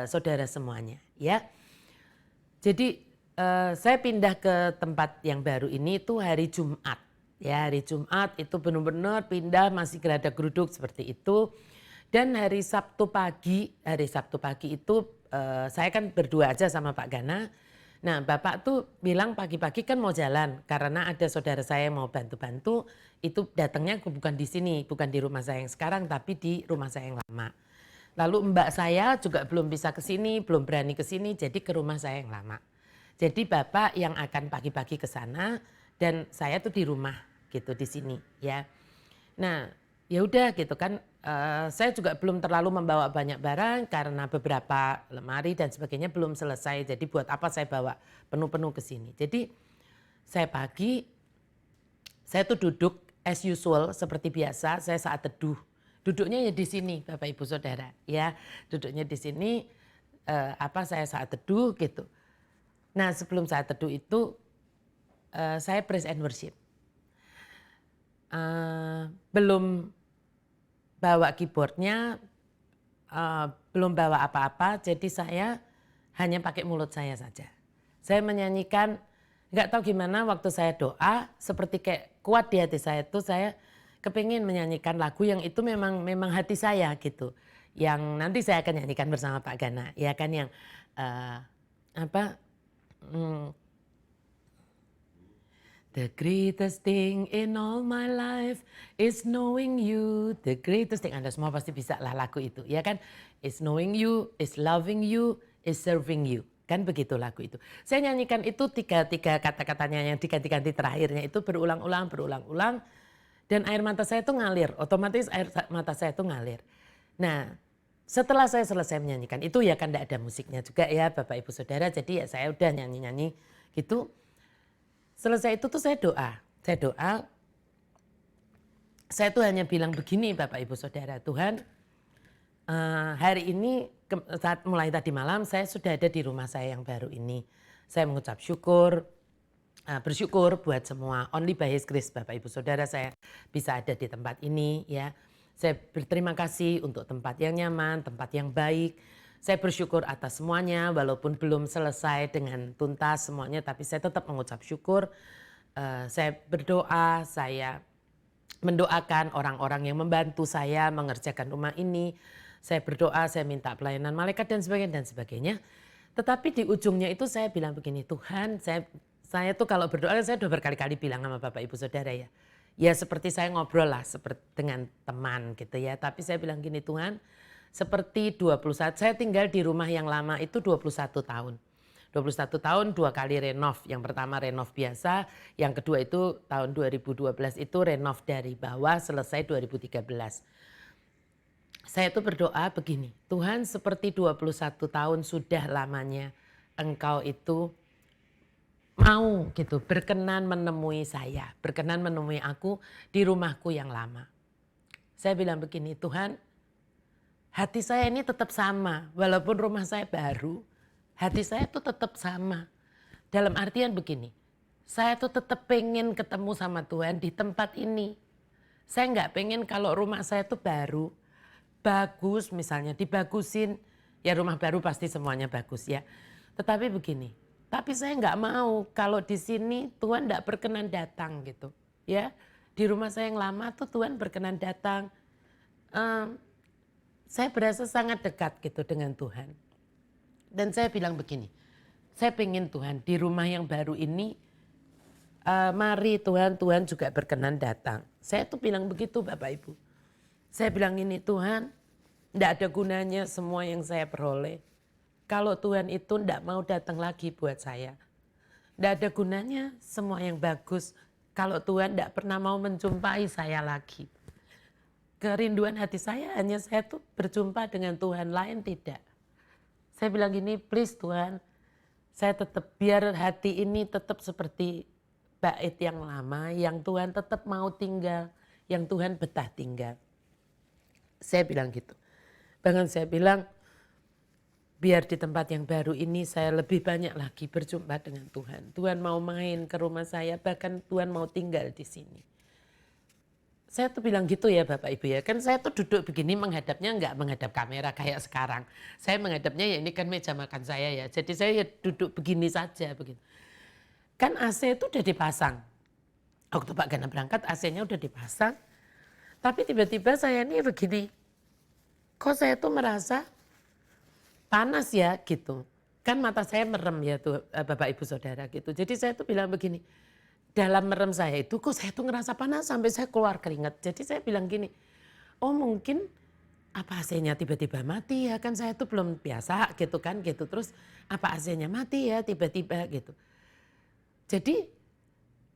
saudara semuanya. Ya. Jadi saya pindah ke tempat yang baru ini itu hari Jumat. Ya, hari Jumat itu benar-benar pindah masih gerada-geruduk seperti itu. Dan hari Sabtu pagi itu saya kan berdua aja sama Pak Gana. Nah Bapak tuh bilang pagi-pagi kan mau jalan karena ada saudara saya yang mau bantu-bantu. Itu datangnya bukan di sini, bukan di rumah saya yang sekarang tapi di rumah saya yang lama. Lalu mbak saya juga belum bisa ke sini, belum berani ke sini jadi ke rumah saya yang lama. Jadi Bapak yang akan pagi-pagi ke sana dan saya tuh di rumah gitu di sini ya. Nah ya udah gitu kan saya juga belum terlalu membawa banyak barang karena beberapa lemari dan sebagainya belum selesai. Jadi buat apa saya bawa penuh-penuh ke sini. Jadi saya pagi saya tuh duduk as usual seperti biasa, saya saat teduh. Duduknya ya di sini Bapak Ibu Saudara ya. Duduknya di sini saya saat teduh gitu. Nah sebelum saat teduh itu saya praise and worship. Belum bawa keyboardnya, belum bawa apa-apa, jadi saya hanya pakai mulut saya saja. Saya menyanyikan, nggak tahu gimana waktu saya doa, seperti kayak kuat di hati saya itu saya kepingin menyanyikan lagu yang itu memang hati saya gitu. Yang nanti saya akan nyanyikan bersama Pak Gana, ya kan yang The greatest thing in all my life is knowing you. The greatest thing, Anda semua pasti bisa lah lagu itu, ya kan? Is knowing you, is loving you, is serving you. Kan begitu lagu itu. Saya nyanyikan itu tiga kata-katanya yang diganti-ganti terakhirnya itu berulang-ulang. Dan air mata saya itu ngalir, otomatis air mata saya itu ngalir. Nah setelah saya selesai menyanyikan itu ya kan tidak ada musiknya juga ya Bapak Ibu Saudara. Jadi ya saya udah nyanyi-nyanyi gitu. Selesai itu tuh saya doa. Saya tuh hanya bilang begini Bapak Ibu Saudara. Tuhan hari ini saat mulai tadi malam saya sudah ada di rumah saya yang baru ini. Saya mengucap bersyukur buat semua. Only by His grace Bapak Ibu Saudara saya bisa ada di tempat ini ya. Saya berterima kasih untuk tempat yang nyaman, tempat yang baik. Saya bersyukur atas semuanya walaupun belum selesai dengan tuntas semuanya. Tapi saya tetap mengucap syukur. Saya berdoa, saya mendoakan orang-orang yang membantu saya mengerjakan rumah ini. Saya berdoa, saya minta pelayanan malaikat dan sebagainya. Tetapi di ujungnya itu saya bilang begini, Tuhan, saya tuh kalau berdoa, saya udah berkali-kali bilang sama Bapak Ibu Saudara ya. Ya seperti saya ngobrol lah seperti dengan teman gitu ya. Tapi saya bilang gini, Tuhan, seperti 21, saya tinggal di rumah yang lama itu 21 tahun. 21 tahun 2 kali renov. Yang pertama renov biasa, yang kedua itu tahun 2012 itu renov dari bawah, selesai 2013. Saya tuh berdoa begini, Tuhan seperti 21 tahun sudah lamanya Engkau itu mau gitu berkenan menemui saya, berkenan menemui aku di rumahku yang lama. Saya bilang begini, Tuhan hati saya ini tetap sama, walaupun rumah saya baru, hati saya tuh tetap sama. Dalam artian begini, saya tuh tetap pengen ketemu sama Tuhan di tempat ini. Saya nggak pengen kalau rumah saya tuh baru, bagus misalnya dibagusin, ya rumah baru pasti semuanya bagus ya. Tetapi begini, tapi saya nggak mau kalau di sini Tuhan nggak berkenan datang gitu, ya. Di rumah saya yang lama tuh Tuhan berkenan datang. Saya berasa sangat dekat gitu dengan Tuhan. Dan saya bilang begini, saya pengen Tuhan di rumah yang baru ini, mari Tuhan juga berkenan datang. Saya tuh bilang begitu Bapak Ibu. Saya bilang ini, Tuhan, tidak ada gunanya semua yang saya peroleh. Kalau Tuhan itu tidak mau datang lagi buat saya. Tidak ada gunanya semua yang bagus kalau Tuhan tidak pernah mau menjumpai saya lagi. Kerinduan hati saya hanya saya tuh berjumpa dengan Tuhan, lain tidak. Saya bilang gini, please Tuhan, saya tetap biar hati ini tetap seperti bait yang lama, yang Tuhan tetap mau tinggal, yang Tuhan betah tinggal. Saya bilang gitu. Bahkan saya bilang, biar di tempat yang baru ini saya lebih banyak lagi berjumpa dengan Tuhan. Tuhan mau main ke rumah saya, bahkan Tuhan mau tinggal di sini. Saya tuh bilang gitu ya Bapak Ibu ya. Kan saya tuh duduk begini menghadapnya nggak menghadap kamera kayak sekarang. Saya menghadapnya ya ini kan meja makan saya ya. Jadi saya ya duduk begini saja begitu. Kan AC itu udah dipasang. Waktu Pak Gana berangkat AC-nya udah dipasang. Tapi tiba-tiba saya ini begini, kok saya tuh merasa panas ya gitu. Kan mata saya merem ya tuh Bapak Ibu Saudara gitu. Jadi saya tuh bilang begini, dalam merem saya itu kok saya tuh ngerasa panas sampai saya keluar keringat. Jadi saya bilang gini, oh mungkin apa AC-nya tiba-tiba mati ya, kan saya tuh belum biasa gitu kan gitu. Terus apa AC-nya mati ya tiba-tiba gitu. Jadi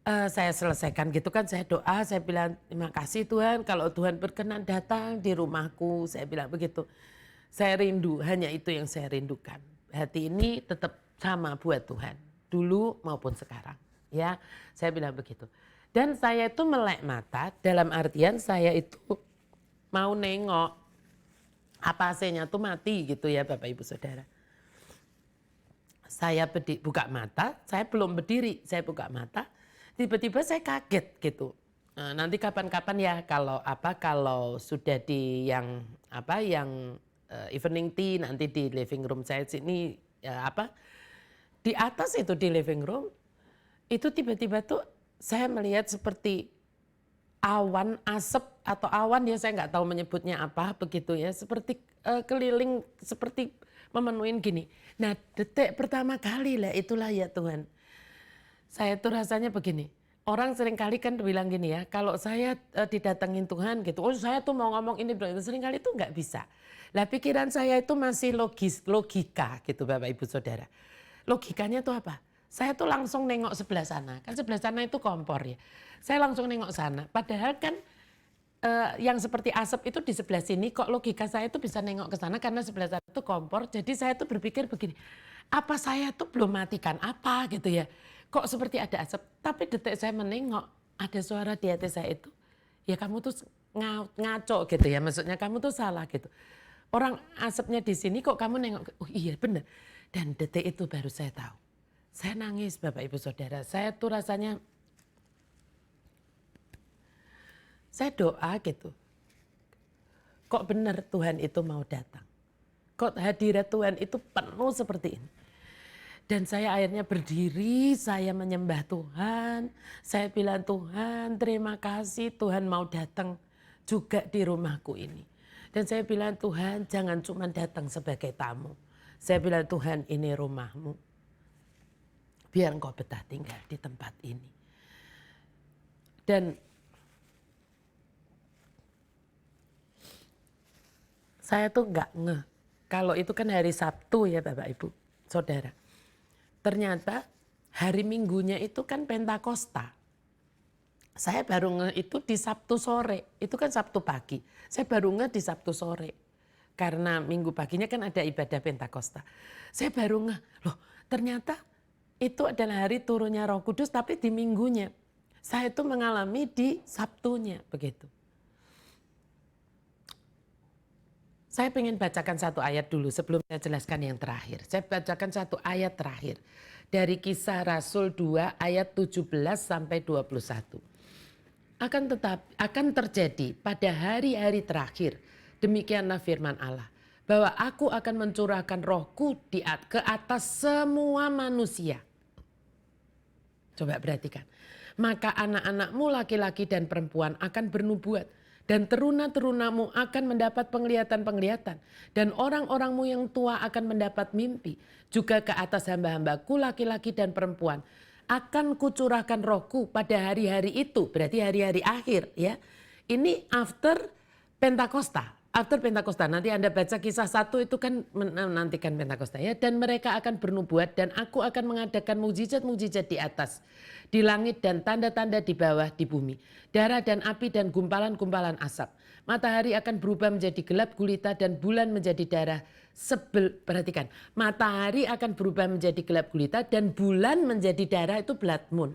saya selesaikan gitu kan, saya doa, saya bilang terima kasih Tuhan kalau Tuhan berkenan datang di rumahku, saya bilang begitu. Saya rindu, hanya itu yang saya rindukan. Hati ini tetap sama buat Tuhan, dulu maupun sekarang. Ya, saya bilang begitu. Dan saya itu melek mata, dalam artian saya itu mau nengok apa AC-nya tuh mati gitu ya Bapak Ibu Saudara. Saya buka mata, saya belum berdiri, saya buka mata. Tiba-tiba saya kaget gitu. Nah, nanti kapan-kapan ya kalau sudah di yang evening tea nanti di living room saya sini di atas itu di living room itu tiba-tiba tuh saya melihat seperti awan asap atau awan ya saya nggak tahu menyebutnya apa begitu ya seperti keliling seperti memenuhi gini. Nah detik pertama kali lah itulah ya Tuhan. Saya tuh rasanya begini, orang seringkali kan bilang gini ya, kalau saya didatengin Tuhan gitu, oh saya tuh mau ngomong ini, seringkali itu nggak bisa. Lah pikiran saya itu masih logika gitu Bapak Ibu Saudara. Logikanya tuh apa? Saya tuh langsung nengok sebelah sana, kan sebelah sana itu kompor ya. Saya langsung nengok sana, padahal kan yang seperti asap itu di sebelah sini, kok logika saya tuh bisa nengok ke sana karena sebelah sana itu kompor. Jadi saya tuh berpikir begini, apa saya tuh belum matikan apa gitu ya. Kok seperti ada asap, tapi detik saya menengok ada suara di hati saya itu, ya kamu tuh ngaco gitu ya, maksudnya kamu tuh salah gitu. Orang asapnya di sini kok kamu nengok, oh iya benar. Dan detik itu baru saya tahu. Saya nangis Bapak Ibu Saudara, saya tuh rasanya, saya doa gitu. Kok benar Tuhan itu mau datang. Kok hadirat Tuhan itu penuh seperti ini. Dan saya akhirnya berdiri, saya menyembah Tuhan. Saya bilang Tuhan terima kasih Tuhan mau datang juga di rumahku ini. Dan saya bilang Tuhan jangan cuma datang sebagai tamu. Saya bilang, Tuhan ini rumahmu. Biar engkau betah tinggal di tempat ini. Dan saya tuh nggak ngeh. Kalau itu kan hari Sabtu ya Bapak Ibu, Saudara. Ternyata hari Minggunya itu kan Pentakosta. Saya baru ngeh itu di Sabtu sore. Itu kan Sabtu pagi. Saya baru ngeh di Sabtu sore. Karena Minggu paginya kan ada ibadah Pentakosta. Saya baru ngeh, loh ternyata itu adalah hari turunnya Roh Kudus tapi di Minggunya. Saya itu mengalami di Sabtunya begitu. Saya ingin bacakan satu ayat dulu sebelum saya jelaskan yang terakhir. Saya bacakan satu ayat terakhir. Dari Kisah Rasul 2 ayat 17 sampai 21. Akan terjadi pada hari-hari terakhir. Demikianlah firman Allah. Bahwa aku akan mencurahkan rohku ke atas semua manusia. Coba perhatikan. Maka anak-anakmu laki-laki dan perempuan akan bernubuat. Dan teruna-terunamu akan mendapat penglihatan-penglihatan. Dan orang-orangmu yang tua akan mendapat mimpi. Juga ke atas hamba-hambaku laki-laki dan perempuan. Akan kucurahkan rohku pada hari-hari itu. Berarti hari-hari akhir ya. Ini after Pentakosta. After Pentakosta. Nanti Anda baca Kisah 1 itu kan menantikan Pentakosta ya. Dan mereka akan bernubuat dan aku akan mengadakan mukjizat-mukjizat di atas. Di langit dan tanda-tanda di bawah di bumi. Darah dan api dan gumpalan-gumpalan asap. Matahari akan berubah menjadi gelap gulita dan bulan menjadi darah. Perhatikan, matahari akan berubah menjadi gelap gulita dan bulan menjadi darah, itu blood moon.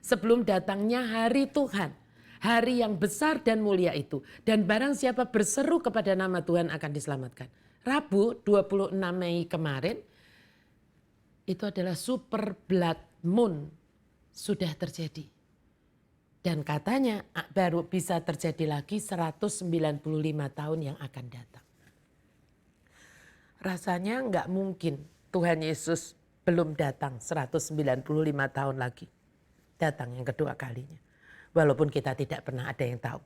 Sebelum datangnya hari Tuhan. Hari yang besar dan mulia itu. Dan barang siapa berseru kepada nama Tuhan akan diselamatkan. Rabu 26 Mei kemarin itu adalah super blood moon. Sudah terjadi. Dan katanya baru bisa terjadi lagi 195 tahun yang akan datang. Rasanya nggak mungkin Tuhan Yesus belum datang 195 tahun lagi. Datang yang kedua kalinya. Walaupun kita tidak pernah ada yang tahu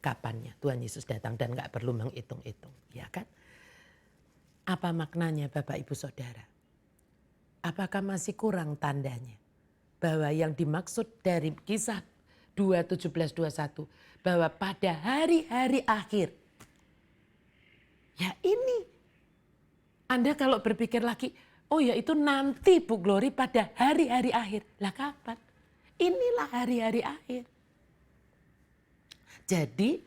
kapannya Tuhan Yesus datang dan nggak perlu menghitung-hitung. Ya kan? Apa maknanya Bapak Ibu Saudara? Apakah masih kurang tandanya? Bahwa yang dimaksud dari Kisah 2:17-21 bahwa pada hari-hari akhir, ya ini Anda kalau berpikir lagi, oh ya itu nanti Bu Glory pada hari-hari akhir. Lah kapan? Inilah hari-hari akhir. Jadi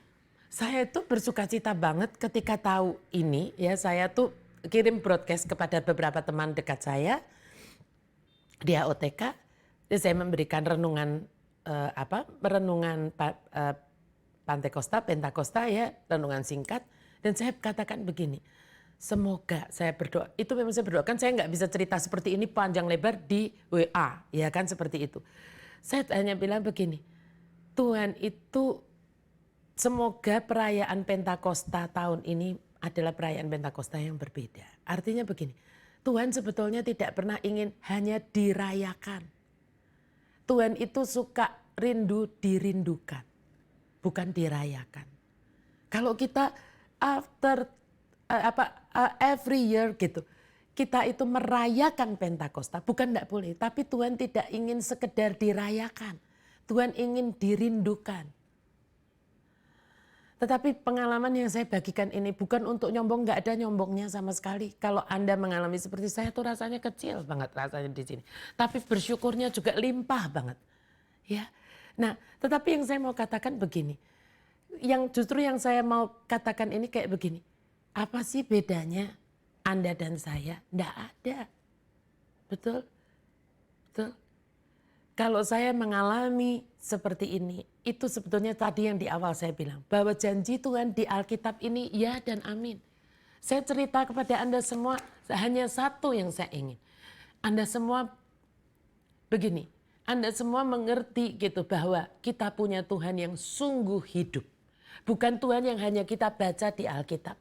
saya tuh bersukacita banget ketika tahu ini ya. Saya tuh kirim broadcast kepada beberapa teman dekat saya di AOTK. Saya memberikan renungan Pentakosta ya, renungan singkat. Dan saya katakan begini, semoga saya berdoa, itu memang saya berdoa, kan saya nggak bisa cerita seperti ini panjang lebar di WA, ya kan seperti itu. Saya hanya bilang begini, Tuhan itu semoga perayaan Pentakosta tahun ini adalah perayaan Pentakosta yang berbeda. Artinya begini, Tuhan sebetulnya tidak pernah ingin hanya dirayakan. Tuhan itu suka rindu dirindukan, bukan dirayakan. Kalau kita every year gitu, kita itu merayakan Pentakosta, bukan tidak boleh, tapi Tuhan tidak ingin sekedar dirayakan. Tuhan ingin dirindukan. Tetapi pengalaman yang saya bagikan ini bukan untuk nyombong, nggak ada nyombongnya sama sekali. Kalau Anda mengalami seperti saya tuh rasanya kecil banget rasanya di sini. Tapi bersyukurnya juga limpah banget. Ya. Nah, tetapi yang saya mau katakan begini. Justru yang saya mau katakan ini kayak begini. Apa sih bedanya Anda dan saya? Nggak ada. Betul? Betul? Kalau saya mengalami seperti ini, itu sebetulnya tadi yang di awal saya bilang. Bahwa janji Tuhan di Alkitab ini ya dan amin. Saya cerita kepada Anda semua hanya satu yang saya ingin. Anda semua begini, Anda semua mengerti gitu bahwa kita punya Tuhan yang sungguh hidup. Bukan Tuhan yang hanya kita baca di Alkitab.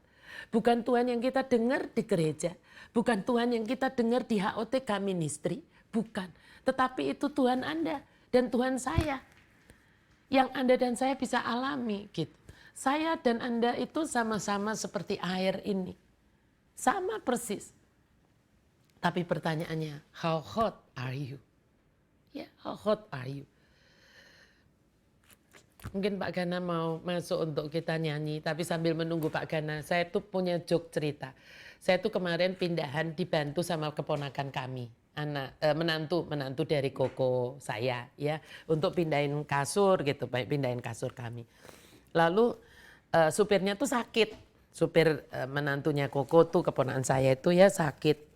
Bukan Tuhan yang kita dengar di gereja. Bukan Tuhan yang kita dengar di HOTK Ministry. Bukan. Tetapi itu Tuhan Anda dan Tuhan saya. Yang Anda dan saya bisa alami gitu. Saya dan Anda itu sama-sama seperti air ini. Sama persis. Tapi pertanyaannya, how hot are you? Ya, how hot are you? Mungkin Pak Gana mau masuk untuk kita nyanyi, tapi sambil menunggu Pak Gana, saya tuh punya joke cerita. Saya tuh kemarin pindahan dibantu sama keponakan kami, menantu dari koko saya ya, untuk pindahin kasur gitu, pindahin kasur kami. Lalu supirnya tuh sakit, supir menantunya koko tuh keponakan saya itu ya sakit.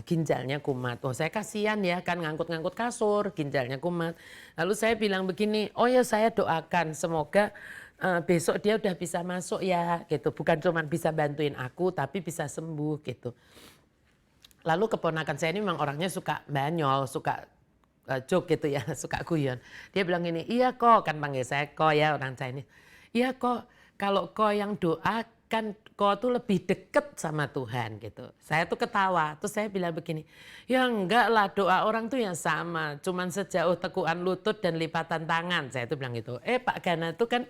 Ginjalnya kumat. Oh saya kasihan ya kan ngangkut-ngangkut kasur, ginjalnya kumat. Lalu saya bilang begini, oh ya saya doakan semoga besok dia udah bisa masuk ya gitu. Bukan cuma bisa bantuin aku tapi bisa sembuh gitu. Lalu keponakan saya ini memang orangnya suka banyol, suka joke gitu ya, suka guyon. Dia bilang gini, iya kok, kan panggil saya kok ya orang Chinese. Iya kok, kalau kok yang doa kan kau tuh lebih deket sama Tuhan gitu. Saya tuh ketawa, terus saya bilang begini, ya enggak lah doa orang tuh yang sama, cuman sejauh tekuan lutut dan lipatan tangan. Saya tuh bilang gitu. Pak Gana tuh kan,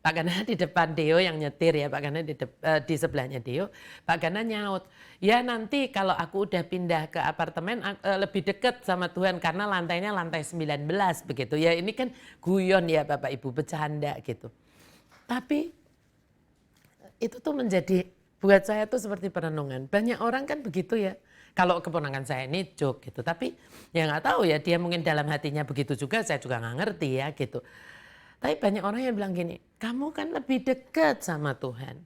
Pak Gana di depan Deo yang nyetir ya, Pak Gana di sebelahnya Deo. Pak Gana nyaut, ya nanti kalau aku udah pindah ke apartemen lebih deket sama Tuhan karena lantainya lantai 19 begitu. Ya ini kan guyon ya Bapak Ibu, bercanda gitu. Tapi itu tuh menjadi buat saya tuh seperti perenungan. Banyak orang kan begitu ya. Kalau keponakan saya ini joke gitu. Tapi ya nggak tahu ya dia mungkin dalam hatinya begitu juga. Saya juga nggak ngerti ya gitu. Tapi banyak orang yang bilang gini, kamu kan lebih dekat sama Tuhan.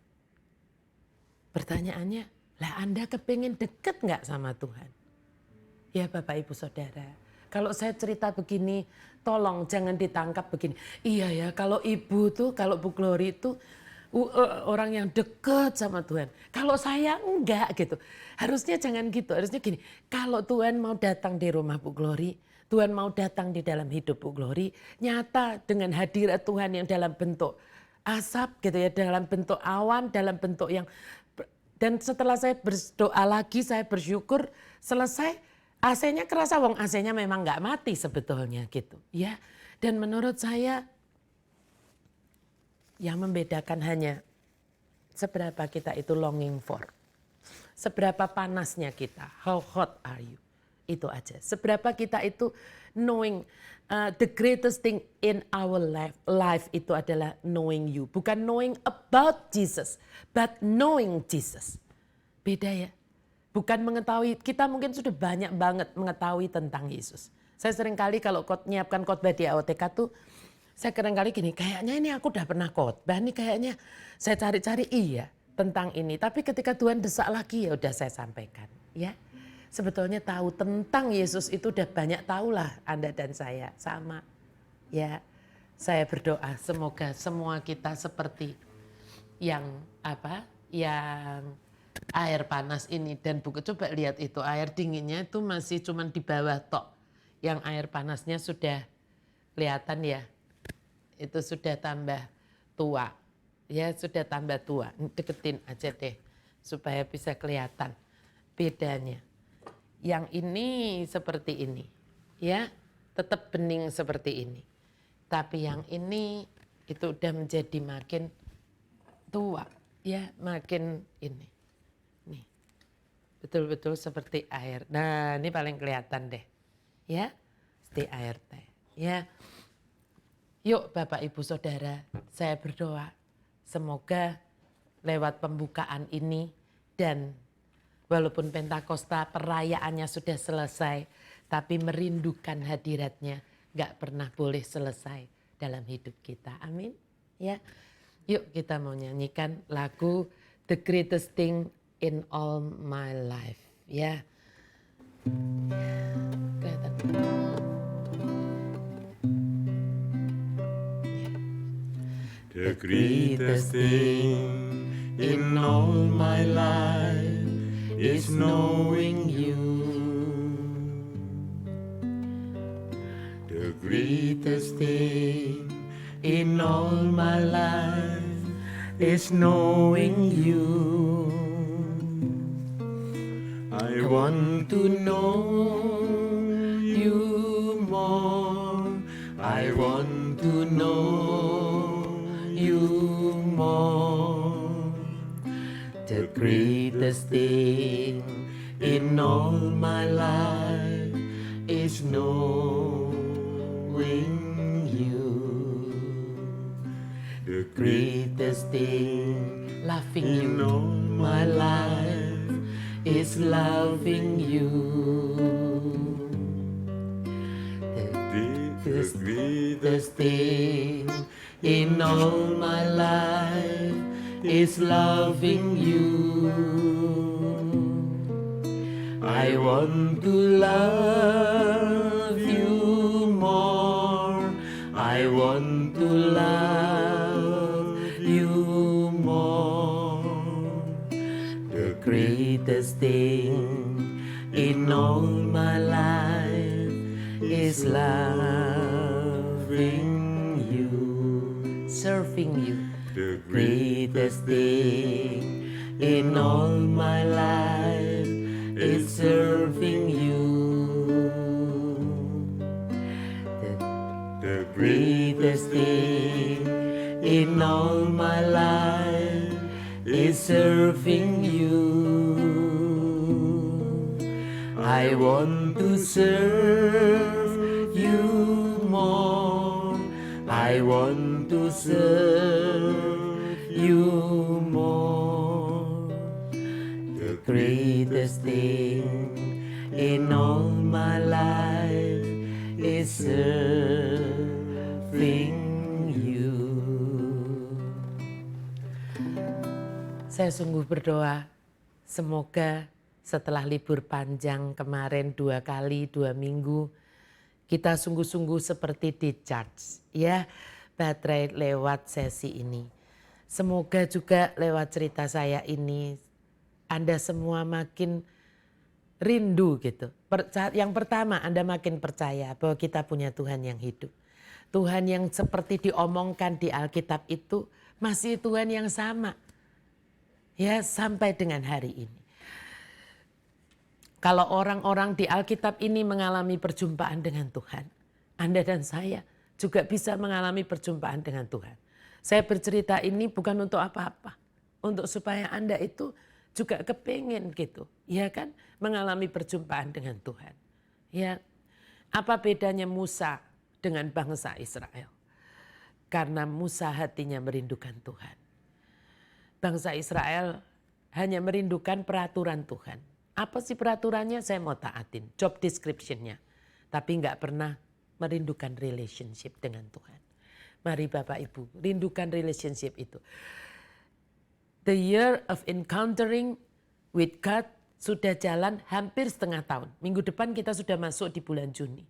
Pertanyaannya, lah Anda kepingin dekat nggak sama Tuhan? Ya Bapak Ibu Saudara. Kalau saya cerita begini, tolong jangan ditangkap begini. Iya ya kalau ibu tuh, kalau Bu Glory itu orang yang dekat sama Tuhan. Kalau saya enggak gitu. Harusnya jangan gitu. Harusnya gini. Kalau Tuhan mau datang di rumah Bu Glory, Tuhan mau datang di dalam hidup Bu Glory, nyata dengan hadirat Tuhan yang dalam bentuk asap gitu ya, dalam bentuk awan, dalam bentuk yang, dan setelah saya berdoa lagi, saya bersyukur, selesai AC-nya kerasa, wong AC-nya memang enggak mati sebetulnya gitu ya. Dan menurut saya yang membedakan hanya seberapa kita itu longing for. Seberapa panasnya kita, how hot are you. Itu aja. Seberapa kita itu knowing the greatest thing in our life itu adalah knowing you. Bukan knowing about Jesus, but knowing Jesus. Beda ya. Bukan mengetahui, kita mungkin sudah banyak banget mengetahui tentang Yesus. Saya seringkali kalau nyiapkan khotbah di AOTK tuh, saya kadang-kali gini, kayaknya ini aku udah pernah khotbah nih, kayaknya saya cari-cari iya tentang ini. Tapi ketika Tuhan desak lagi ya udah saya sampaikan ya. Sebetulnya tahu tentang Yesus itu udah banyak tahulah Anda dan saya sama. Ya, saya berdoa semoga semua kita seperti yang yang air panas ini. Dan coba lihat itu air dinginnya itu masih cuman di bawah tok. Yang air panasnya sudah kelihatan ya. Itu sudah tambah tua. Ya sudah tambah tua. Deketin aja deh supaya bisa kelihatan bedanya. Yang ini seperti ini. Ya tetap bening seperti ini. Tapi yang ini itu udah menjadi makin tua. Ya makin ini. Nih. Betul-betul seperti air. Nah ini paling kelihatan deh. Ya seperti air teh. Ya. Yuk Bapak Ibu Saudara, saya berdoa semoga lewat pembukaan ini dan walaupun Pentakosta perayaannya sudah selesai, tapi merindukan hadiratnya gak pernah boleh selesai dalam hidup kita. Amin. Ya, yuk kita mau nyanyikan lagu The Greatest Thing in All My Life. Ya, kelihatan. The greatest thing in all my life is knowing you. The greatest thing in all my life is knowing you. I want to know you more. I want to know you more. The greatest thing in all my life is knowing you. The greatest thing, loving you in all my life is loving you. The greatest thing in all my life is loving you. I want to love you more. I want to love you more. The greatest thing in all my life is loving you, serving you. The greatest thing in all my life is serving you. The greatest thing in all my life is serving you. I want to serve you more. I want to serve you more. The greatest thing in all my life is serving you. Saya sungguh berdoa, semoga setelah libur panjang kemarin 2 kali 2 minggu, kita sungguh-sungguh seperti di charge ya baterai lewat sesi ini. Semoga juga lewat cerita saya ini Anda semua makin rindu gitu. Yang pertama Anda makin percaya bahwa kita punya Tuhan yang hidup. Tuhan yang seperti diomongkan di Alkitab itu masih Tuhan yang sama. Ya sampai dengan hari ini. Kalau orang-orang di Alkitab ini mengalami perjumpaan dengan Tuhan, Anda dan saya juga bisa mengalami perjumpaan dengan Tuhan. Saya bercerita ini bukan untuk apa-apa, untuk supaya Anda itu juga kepingin gitu, ya kan, mengalami perjumpaan dengan Tuhan. Ya, apa bedanya Musa dengan bangsa Israel? Karena Musa hatinya merindukan Tuhan. Bangsa Israel hanya merindukan peraturan Tuhan. Apa sih peraturannya? Saya mau taatin, job description-nya. Tapi nggak pernah merindukan relationship dengan Tuhan. Mari Bapak Ibu, rindukan relationship itu. The year of encountering with God sudah jalan hampir setengah tahun. Minggu depan kita sudah masuk di bulan Juni.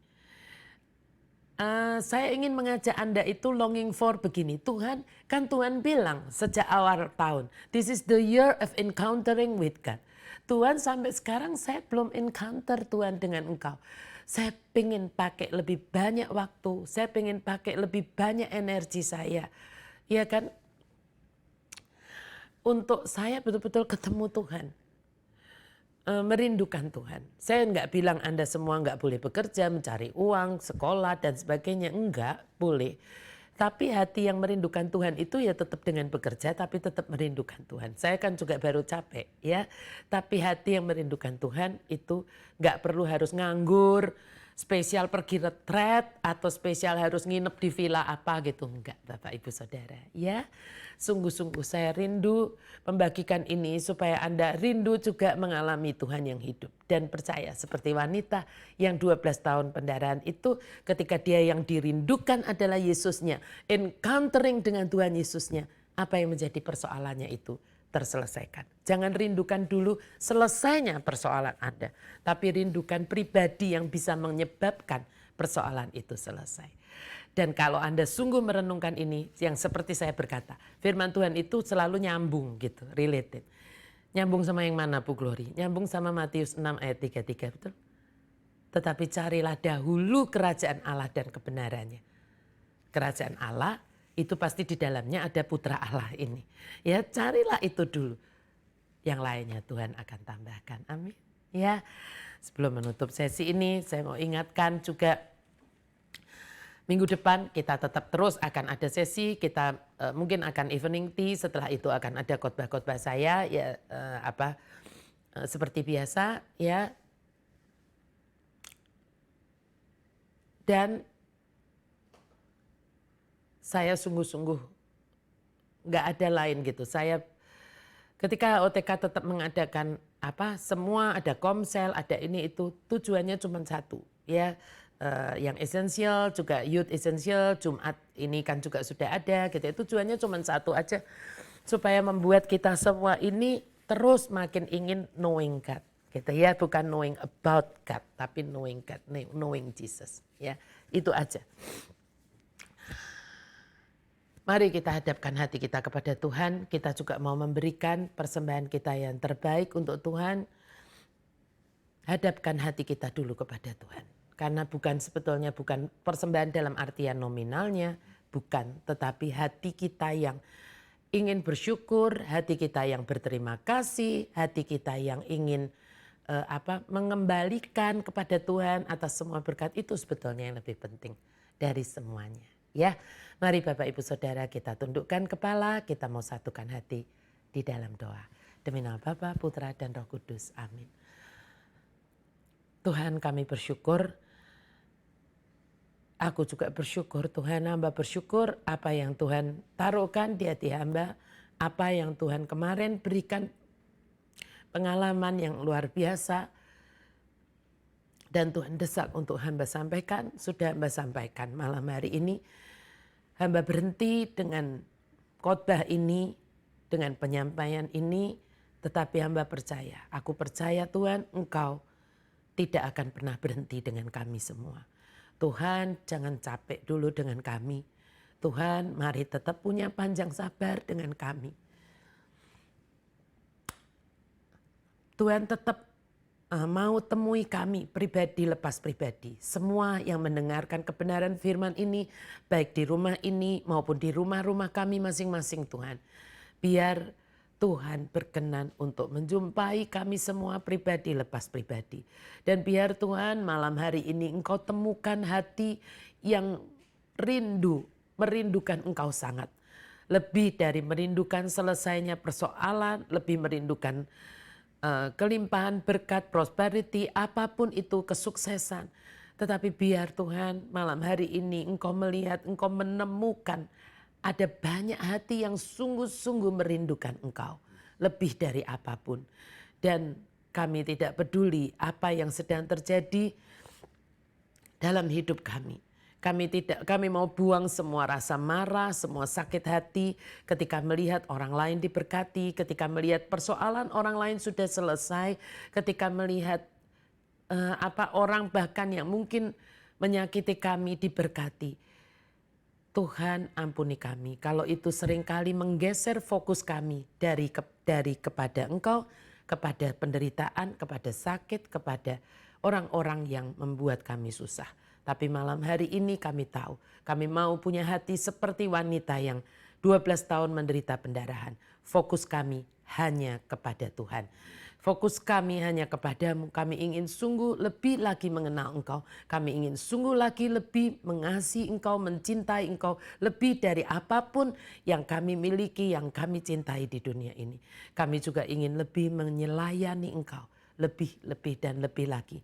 Saya ingin mengajak Anda itu longing for begini. Tuhan, kan Tuhan bilang sejak awal tahun, this is the year of encountering with God. Tuhan sampai sekarang saya belum encounter Tuhan dengan engkau. Saya pengen pakai lebih banyak waktu, saya pengen pakai lebih banyak energi saya. Ya kan? Untuk saya betul-betul ketemu Tuhan. Merindukan Tuhan. Saya enggak bilang Anda semua enggak boleh bekerja, mencari uang, sekolah dan sebagainya. Enggak, boleh. Tapi hati yang merindukan Tuhan itu ya tetap dengan bekerja tapi tetap merindukan Tuhan. Saya kan juga baru capek ya. Tapi hati yang merindukan Tuhan itu gak perlu harus nganggur, spesial pergi retret atau spesial harus nginep di villa apa gitu. Enggak Bapak Ibu Saudara ya. Sungguh-sungguh saya rindu membagikan ini supaya Anda rindu juga mengalami Tuhan yang hidup. Dan percaya seperti wanita yang 12 tahun pendarahan itu ketika dia yang dirindukan adalah Yesusnya. Encountering dengan Tuhan Yesusnya. Apa yang menjadi persoalannya itu terselesaikan. Jangan rindukan dulu selesainya persoalan Anda. Tapi rindukan pribadi yang bisa menyebabkan persoalan itu selesai. Dan kalau Anda sungguh merenungkan ini, yang seperti saya berkata, firman Tuhan itu selalu nyambung gitu, related. Nyambung sama yang mana Bu Glory? Nyambung sama Matius 6 ayat 33, betul? Tetapi carilah dahulu kerajaan Allah dan kebenarannya. Kerajaan Allah itu pasti di dalamnya ada putra Allah ini. Ya carilah itu dulu. Yang lainnya Tuhan akan tambahkan. Amin. Ya, sebelum menutup sesi ini saya mau ingatkan juga minggu depan kita tetap terus akan ada sesi, kita mungkin akan evening tea, setelah itu akan ada khotbah-khotbah saya ya seperti biasa ya. Dan saya sungguh-sungguh nggak ada lain gitu. Saya ketika OTK tetap mengadakan semua ada komsel, ada ini itu, tujuannya cuma satu ya. Yang esensial juga youth essential, Jumat ini kan juga sudah ada gitu. Tujuannya cuma satu aja, supaya membuat kita semua ini terus makin ingin knowing God gitu ya, bukan knowing about God tapi knowing God, knowing Jesus ya. Itu aja. Mari kita hadapkan hati kita kepada Tuhan. Kita juga mau memberikan persembahan kita yang terbaik untuk Tuhan. Hadapkan hati kita dulu kepada Tuhan. Karena sebetulnya bukan persembahan dalam artian nominalnya, bukan. Tetapi hati kita yang ingin bersyukur, hati kita yang berterima kasih, hati kita yang ingin mengembalikan kepada Tuhan atas semua berkat, itu sebetulnya yang lebih penting dari semuanya. Ya, mari Bapak Ibu Saudara kita tundukkan kepala, kita mau satukan hati di dalam doa. Demi nama Bapa, Putra dan Roh Kudus. Amin. Tuhan, kami bersyukur. Aku juga bersyukur Tuhan, hamba bersyukur apa yang Tuhan taruhkan di hati hamba, apa yang Tuhan kemarin berikan pengalaman yang luar biasa. Dan Tuhan desak untuk hamba sampaikan, sudah hamba sampaikan malam hari ini. Hamba berhenti dengan khotbah ini, dengan penyampaian ini, tetapi hamba percaya. Aku percaya Tuhan, Engkau tidak akan pernah berhenti dengan kami semua. Tuhan, jangan capek dulu dengan kami. Tuhan, mari tetap punya panjang sabar dengan kami. Tuhan tetap mau temui kami pribadi lepas pribadi. Semua yang mendengarkan kebenaran firman ini, baik di rumah ini maupun di rumah-rumah kami masing-masing Tuhan. Biar Tuhan berkenan untuk menjumpai kami semua pribadi lepas pribadi. Dan biar Tuhan malam hari ini Engkau temukan hati yang merindukan Engkau sangat. Lebih dari merindukan selesainya persoalan, lebih merindukan kelimpahan berkat, prosperity, apapun itu kesuksesan. Tetapi biar Tuhan malam hari ini Engkau melihat, Engkau menemukan ada banyak hati yang sungguh-sungguh merindukan Engkau lebih dari apapun. Dan kami tidak peduli apa yang sedang terjadi dalam hidup kami. Kami mau buang semua rasa marah, semua sakit hati ketika melihat orang lain diberkati, ketika melihat persoalan orang lain sudah selesai, ketika melihat orang bahkan yang mungkin menyakiti kami diberkati. Tuhan ampuni kami kalau itu seringkali menggeser fokus kami dari kepada Engkau, kepada penderitaan, kepada sakit, kepada orang-orang yang membuat kami susah. Tapi malam hari ini kami tahu, kami mau punya hati seperti wanita yang 12 tahun menderita pendarahan. Fokus kami hanya kepada Tuhan. Fokus kami hanya kepadamu. Kami ingin sungguh lebih lagi mengenal Engkau. Kami ingin sungguh lagi lebih mengasihi Engkau, mencintai Engkau. Lebih dari apapun yang kami miliki, yang kami cintai di dunia ini. Kami juga ingin lebih menyelayani Engkau. Lebih dan lebih lagi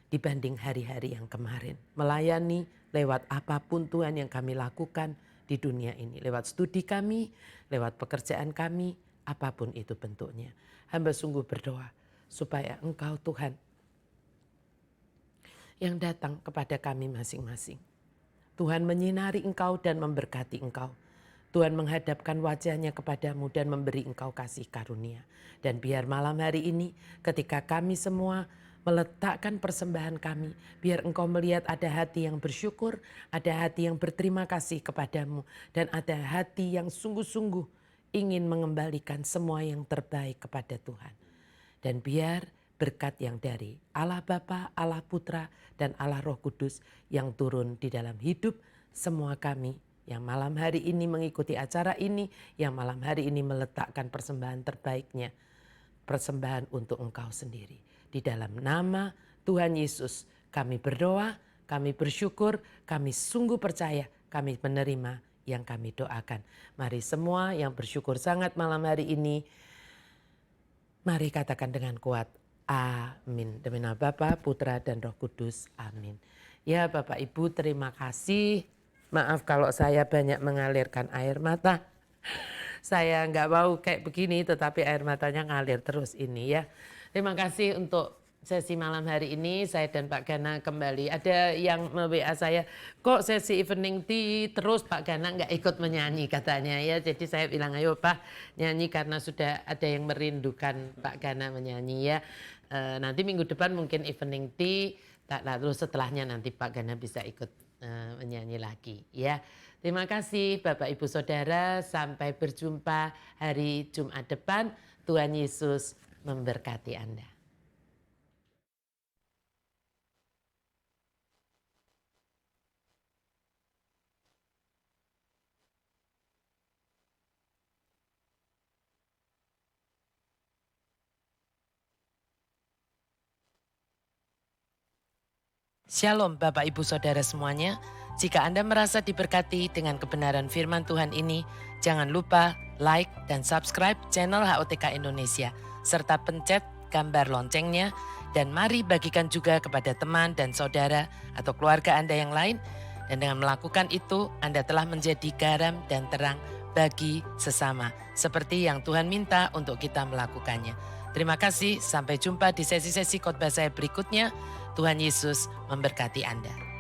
dibanding hari-hari yang kemarin. Melayani lewat apapun Tuhan yang kami lakukan di dunia ini. Lewat studi kami, lewat pekerjaan kami, apapun itu bentuknya. Hamba sungguh berdoa supaya Engkau Tuhan yang datang kepada kami masing-masing. Tuhan menyinari Engkau dan memberkati Engkau. Tuhan menghadapkan wajahnya kepadamu dan memberi Engkau kasih karunia. Dan biar malam hari ini ketika kami semua meletakkan persembahan kami, biar Engkau melihat ada hati yang bersyukur, ada hati yang berterima kasih kepadamu, dan ada hati yang sungguh-sungguh ingin mengembalikan semua yang terbaik kepada Tuhan. Dan biar berkat yang dari Allah Bapa, Allah Putra, dan Allah Roh Kudus yang turun di dalam hidup semua kami yang malam hari ini mengikuti acara ini, yang malam hari ini meletakkan persembahan terbaiknya, persembahan untuk Engkau sendiri. Di dalam nama Tuhan Yesus kami berdoa, kami bersyukur, kami sungguh percaya, kami menerima yang kami doakan. Mari semua yang bersyukur sangat malam hari ini Mari katakan dengan kuat, amin. Demi nama Bapa, Putra, dan Roh Kudus, amin. Ya Bapak Ibu, terima kasih. Maaf kalau saya banyak mengalirkan air mata. Saya nggak mau kayak begini, tetapi air matanya ngalir terus ini ya. Terima kasih untuk sesi malam hari ini. Saya dan Pak Gana kembali. Ada yang WA saya, kok sesi evening tea terus Pak Gana nggak ikut menyanyi katanya ya. Jadi saya bilang, ayo Pak nyanyi karena sudah ada yang merindukan Pak Gana menyanyi ya. Nanti minggu depan mungkin evening tea, terus setelahnya nanti Pak Gana bisa ikut menyanyi lagi ya. Terima kasih Bapak Ibu Saudara, sampai berjumpa hari Jumat depan. Tuhan Yesus memberkati Anda. Shalom Bapak Ibu Saudara semuanya. Jika Anda merasa diberkati dengan kebenaran firman Tuhan ini, jangan lupa like dan subscribe channel HOTK Indonesia, serta pencet gambar loncengnya, dan mari bagikan juga kepada teman dan saudara atau keluarga Anda yang lain. Dan dengan melakukan itu, Anda telah menjadi garam dan terang bagi sesama, seperti yang Tuhan minta untuk kita melakukannya. Terima kasih, sampai jumpa di sesi-sesi khotbah saya berikutnya. Tuhan Yesus memberkati Anda.